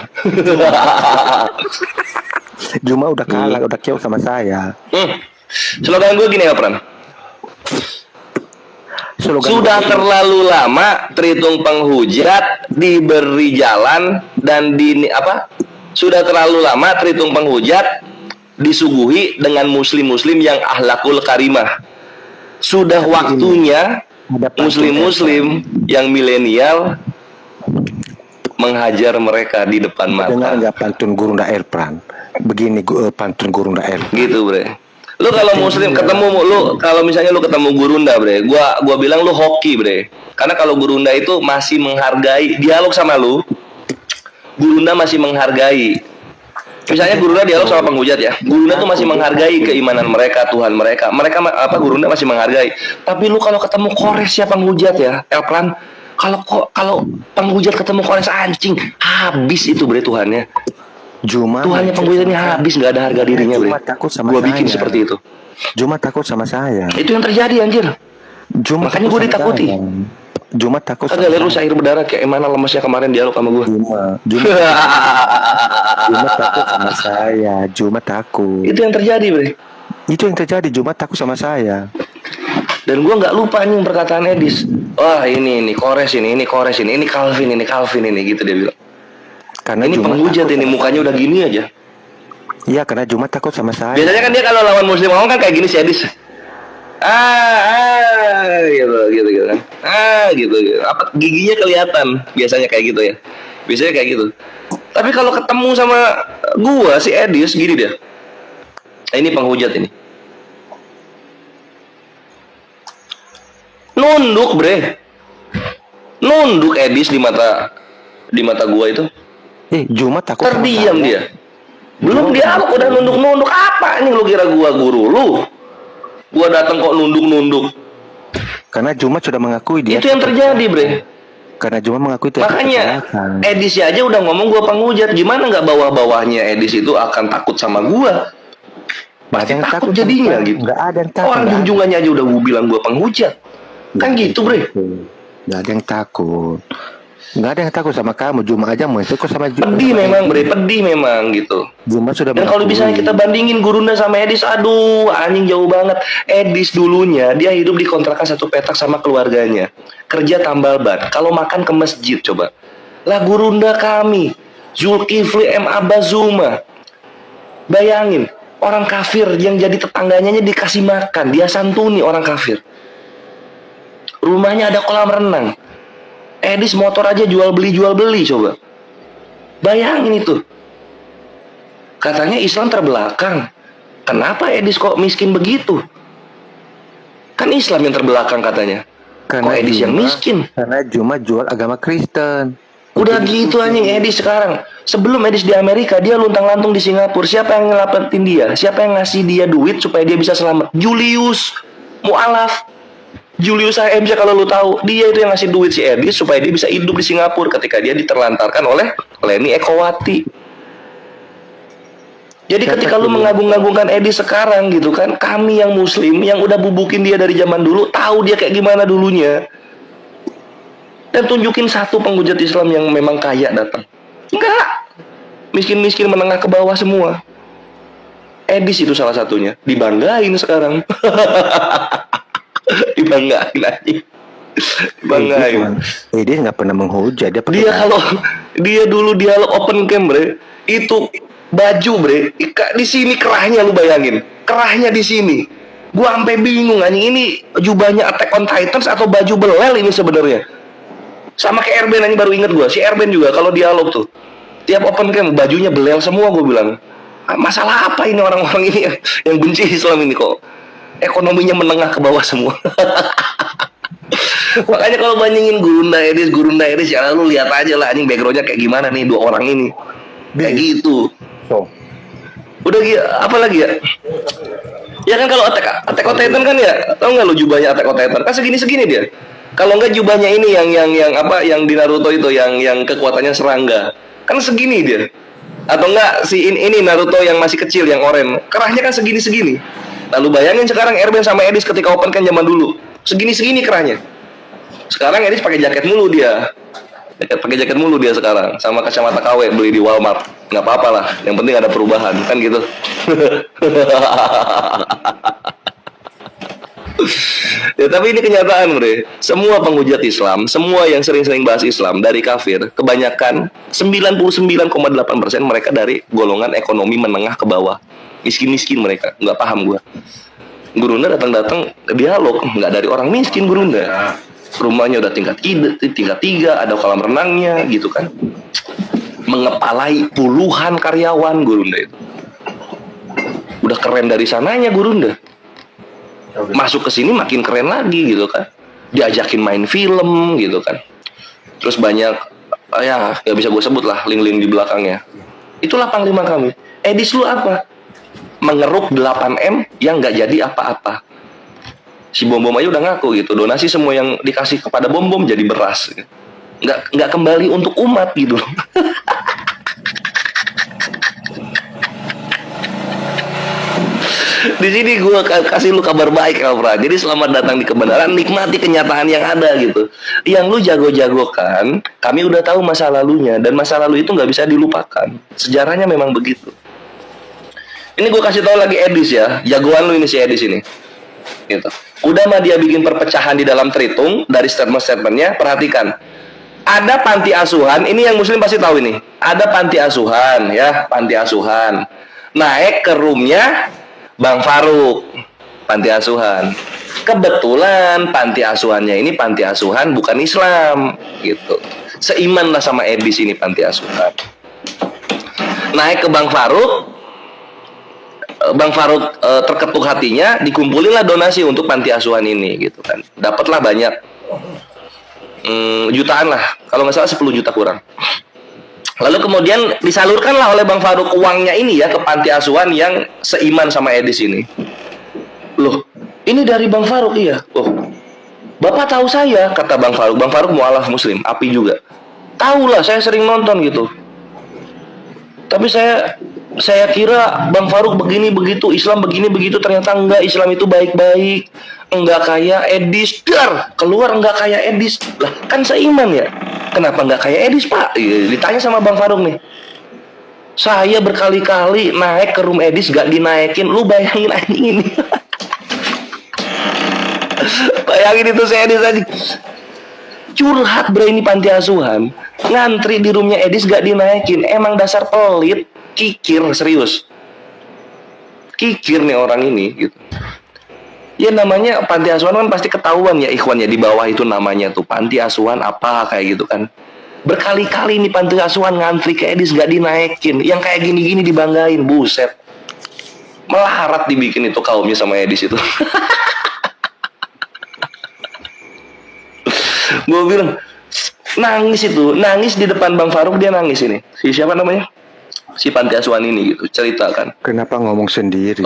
E: Juma udah kalah, udah keok sama saya.
A: Slogan gue gini ya, Pran. Sudah terlalu lama Tritung penghujat diberi jalan dan sudah terlalu lama Tritung penghujat disuguhi dengan muslim-muslim yang akhlakul karimah. Sudah waktunya muslim-muslim yang milenial menghajar mereka di depan mata.
E: Dengar nggak pantun Gurunda Elfran? Begini pantun Gurunda Elfran.
A: Gitu bre. Lu kalau muslim ketemu kalau misalnya lu ketemu Gurunda bre, gua bilang lu hoki bre. Karena kalau Gurunda itu masih menghargai dialog sama lu. Gurunda masih menghargai. Misalnya Gurunda dialog sama penghujat ya. Gurunda tuh masih menghargai keimanan mereka, Tuhan mereka. Gurunda masih menghargai. Tapi lu kalau ketemu Kores ya penghujat ya, Elfran, kalau penghujat ketemu Kores anjing, habis itu bre Tuhannya. Tuhannya penghujatnya habis, nggak ada harga dirinya bre. Gua bikin seperti itu.
E: Juma takut sama saya.
A: Itu yang terjadi anjir. Makanya gue ditakuti.
E: Juma takut.
A: Kagak lihat lu air berdarah kayak mana lemesnya kemarin dialog sama gue.
E: Juma takut sama saya. Juma takut.
A: Itu yang terjadi bre.
E: Itu yang terjadi. Juma takut sama saya.
A: Dan gue nggak lupa nih perkataan Edis. Wah ini Kores ini Calvin ini gitu dia bilang.
E: Karena
A: ini penghujat ini mukanya udah gini aja.
E: Iya karena Juma takut sama saya.
A: Biasanya kan dia kalau lawan muslim ngomong kan kayak gini si Edis. Gitu kan. Gitu. Apa giginya kelihatan biasanya kayak gitu ya. Biasanya kayak gitu. Tapi kalau ketemu sama gua si Edis gini dia. Ini penghujat ini. Nunduk bre. Nunduk Edis di mata gua itu.
E: Juma takut.
A: Terdiam dia. Belum dialog udah nunduk-nunduk. Apa nih lu kira gua guru lu? Gua datang kok nunduk-nunduk.
E: Karena Jumat sudah mengakui dia.
A: Itu yang terjadi, Bre.
E: Karena Jumat mengakui itu.
A: Makanya Edis aja udah ngomong gua penghujat. Gimana nggak bawah-bawahnya Edis itu akan takut sama gua? Pasti takut jadinya gitu.
E: Nggak ada yang takut.
A: Orang junjungannya aja udah gua bilang gua penghujat. Kan gitu, Bre.
E: Nggak ada yang takut. Nggak ada yang takut sama kamu. Cuma aja mau itu kok sama
A: Pedih memang, Bre. Pedih memang gitu.
E: Jumat sudah
A: Dan kalau misalnya kita bandingin Gurunda sama Edis, aduh, anjing jauh banget. Edis dulunya dia hidup di kontrakan satu petak sama keluarganya, kerja tambal ban. Kalau makan ke masjid coba. Lah Gurunda kami, Zulkifli M Abazuma. Bayangin, orang kafir yang jadi tetangganya dikasih makan, dia santuni orang kafir. Rumahnya ada kolam renang. Edis motor aja jual beli coba. Bayangin itu. Katanya Islam terbelakang. Kenapa Edis kok miskin begitu? Kan Islam yang terbelakang katanya. Kok Edis yang miskin?
E: Karena Jumat jual agama Kristen.
A: Udah gitu anjing Edis sekarang. Sebelum Edis di Amerika, dia luntang-lantung di Singapura. Siapa yang ngelapetin dia? Siapa yang ngasih dia duit supaya dia bisa selamat? Julius Mu'alaf. Julius AMC kalau lu tahu, dia itu yang ngasih duit si Edis supaya dia bisa hidup di Singapura ketika dia diterlantarkan oleh Leni Ekowati. Jadi ketika lu mengagung-agungkan Edis sekarang gitu kan, kami yang muslim yang udah bubukin dia dari zaman dulu, tahu dia kayak gimana dulunya. Dan tunjukin satu penghujat Islam yang memang kaya datang. Enggak. Miskin-miskin menengah ke bawah semua. Edis itu salah satunya. Dibanggain sekarang. Dibanggain aja. Dibanggain.
E: Dia nggak pernah menghujat.
A: Dia kalau dia dulu dialog open cam, Bre, itu baju, Bre, di sini kerahnya, lu bayangin. Kerahnya di sini. Gua sampai bingung anjing, ini jubahnya Attack on Titans atau baju belel ini sebenarnya. Sama kayak Erben anjing, baru inget gua. Si Erben juga kalau dialog tuh. Tiap open cam bajunya belel semua, gua bilang. Masalah apa ini orang-orang ini yang benci Islam ini kok? Ekonominya menengah ke bawah semua. Makanya kalau bandingin Gurunda Edis ya lu lihat aja lah anjing backgroundnya kayak gimana nih dua orang ini. Kayak gitu. Udah gitu, apa lagi ya? Ya kan kalau Attack on Titan kan ya, tau nggak lu jubahnya Attack on Titan? Kan segini dia. Kalau nggak jubahnya ini yang apa yang di Naruto itu yang kekuatannya serangga. Kan segini dia. Atau enggak si ini Naruto yang masih kecil yang oranye. Kerahnya kan segini. Lalu bayangin sekarang Erben sama Edis ketika open kan zaman dulu. Segini kerahnya. Sekarang Edis pakai jaket mulu dia. Pakai jaket mulu dia sekarang sama kacamata KW beli di Walmart. Nggak apa-apa lah, yang penting ada perubahan kan gitu. Ya tapi ini kenyataan, Bre. Semua penghujat Islam, semua yang sering-sering bahas Islam dari kafir, kebanyakan 99,8% mereka dari golongan ekonomi menengah ke bawah. Miskin-miskin mereka, nggak paham gua. Gurunda datang dialog, nggak dari orang miskin Gurunda. Rumahnya udah tingkat 3, ada kolam renangnya gitu kan. Mengepalai puluhan karyawan Gurunda itu. Udah keren dari sananya Gurunda. Masuk ke sini makin keren lagi gitu kan. Diajakin main film gitu kan. Terus banyak ya nggak bisa gue sebut lah link-link di belakangnya. Itulah panglima kami. Edis lu apa? Mengeruk 8M yang nggak jadi apa-apa. Si Bom aja udah ngaku gitu, donasi semua yang dikasih kepada Bom jadi beras, nggak kembali untuk umat gitu. Di sini gue kasih lu kabar baik, Alfra. Jadi selamat datang di kebenaran, nikmati kenyataan yang ada gitu. Yang lu jago-jagokan, kami udah tahu masa lalunya dan masa lalu itu nggak bisa dilupakan. Sejarahnya memang begitu. Ini gue kasih tahu lagi Edis ya, jagoan lu ini si Edis ini. Gitu. Udah mah dia bikin perpecahan di dalam Tritung dari statement-statementnya. Perhatikan, ada panti asuhan. Ini yang Muslim pasti tahu ini. Ada panti asuhan ya, panti asuhan. Naik ke roomnya Bang Faruk, panti asuhan. Kebetulan panti asuhannya ini panti asuhan bukan Islam, gitu. Seiman lah sama Edis ini panti asuhan. Naik ke Bang Faruk. Bang Faruk terketuk hatinya, dikumpulinlah donasi untuk panti asuhan ini gitu kan. Dapatlah banyak jutaan lah, kalau nggak salah 10 juta kurang. Lalu kemudian disalurkanlah oleh Bang Faruk uangnya ini ya ke panti asuhan yang seiman sama Edis ini. Loh, ini dari Bang Faruk iya. Oh, Bapak tahu saya, kata Bang Faruk. Bang Faruk mualaf muslim, api juga. Tahu lah, saya sering nonton gitu. Tapi saya kira Bang Faruk begini begitu, Islam begini begitu, ternyata enggak, Islam itu baik-baik. Enggak kayak Edis, dar, keluar enggak kayak Edis. Lah, kan seiman ya. Kenapa enggak kayak Edis, Pak? Ditanya sama Bang Faruk nih. Saya berkali-kali naik ke room Edis gak dinaikin. Lu bayangin anjing ini. Bayangin itu si Edis aja. Curhat bre, ini panti asuhan. Ngantri di roomnya Edis gak dinaikin. Emang dasar pelit, kikir, serius. Kikir nih orang ini gitu. Ya namanya panti asuhan kan pasti ketahuan ya ikhwan ya, di bawah itu namanya tuh panti asuhan apa kayak gitu kan. Berkali-kali nih panti asuhan ngantri ke Edis gak dinaikin. Yang kayak gini-gini dibanggain, buset. Melarat dibikin itu kaumnya sama Edis itu. Gue bilang nangis itu, nangis di depan Bang Faruk, dia nangis ini. Si siapa namanya? Si panti asuhan ini gitu, ceritakan.
E: Kenapa ngomong sendiri?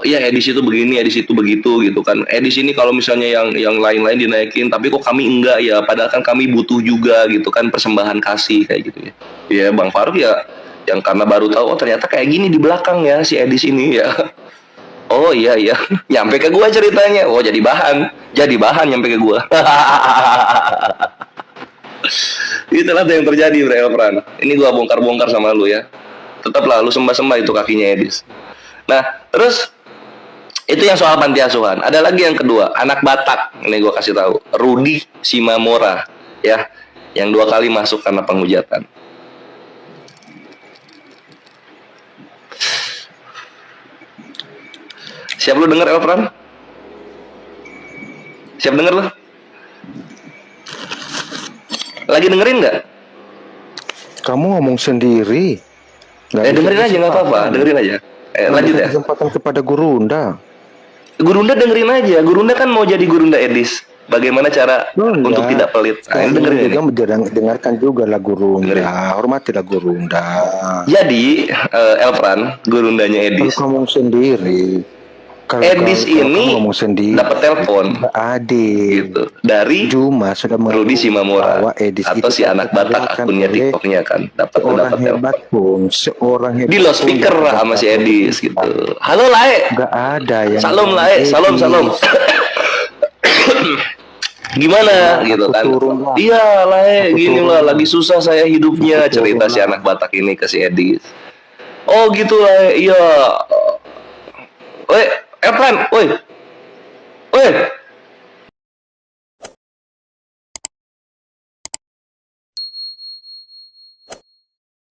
A: Ya Edis itu begini, Edis itu begitu gitu kan. Edis ini kalau misalnya yang lain-lain dinaikin, tapi kok kami enggak ya? Padahal kan kami butuh juga gitu kan, persembahan kasih kayak gitu ya. Ya Bang Faruk ya, yang karena baru tahu oh ternyata kayak gini di belakang ya si Edis ini ya. Oh iya iya, nyampe ke gua ceritanya. Oh jadi bahan nyampe ke gua. Itulah yang terjadi Bre Elfran. Ini gua bongkar-bongkar sama lu ya. Tetaplah lu sembah-sembah itu kakinya Edis. Nah, terus itu yang soal panti asuhan. Ada lagi yang kedua, anak Batak. Ini gua kasih tahu, Rudi Simamora ya, yang 2 kali masuk karena penghujatan. Siap lu denger Elfran? Siap denger lu? Lagi dengerin nggak?
E: Kamu ngomong sendiri.
A: Dengerin aja nggak apa-apa, dengerin aja. Lanjut ya.
E: Kesempatan kepada Gurunda.
A: Gurunda dengerin aja. Gurunda kan mau jadi Gurunda Edis. Bagaimana cara untuk tidak pelit? Nah, ini dengerin ini.
E: Dengarkan juga lagu Gurunda. Hormati lagu Gurunda.
A: Jadi Elfran, Gurundanya Edis.
E: Kalau ngomong sendiri.
A: Edis ini dapat telepon
E: adik
A: gitu dari
E: Juma sudah
A: Rudi Simamora atau si anak Batak akunnya TikToknya kan dapat telepon
E: seorang
A: di loudspeaker sama si Edis gitu. Halo Lae,
E: nggak ada yang
A: salam Lae, salam gimana gitu kan. Iya Lae, gini lah lagi susah saya hidupnya, cerita si anak Batak ini ke si Edis. Oh gitu Lae, iya. Elfran, woi,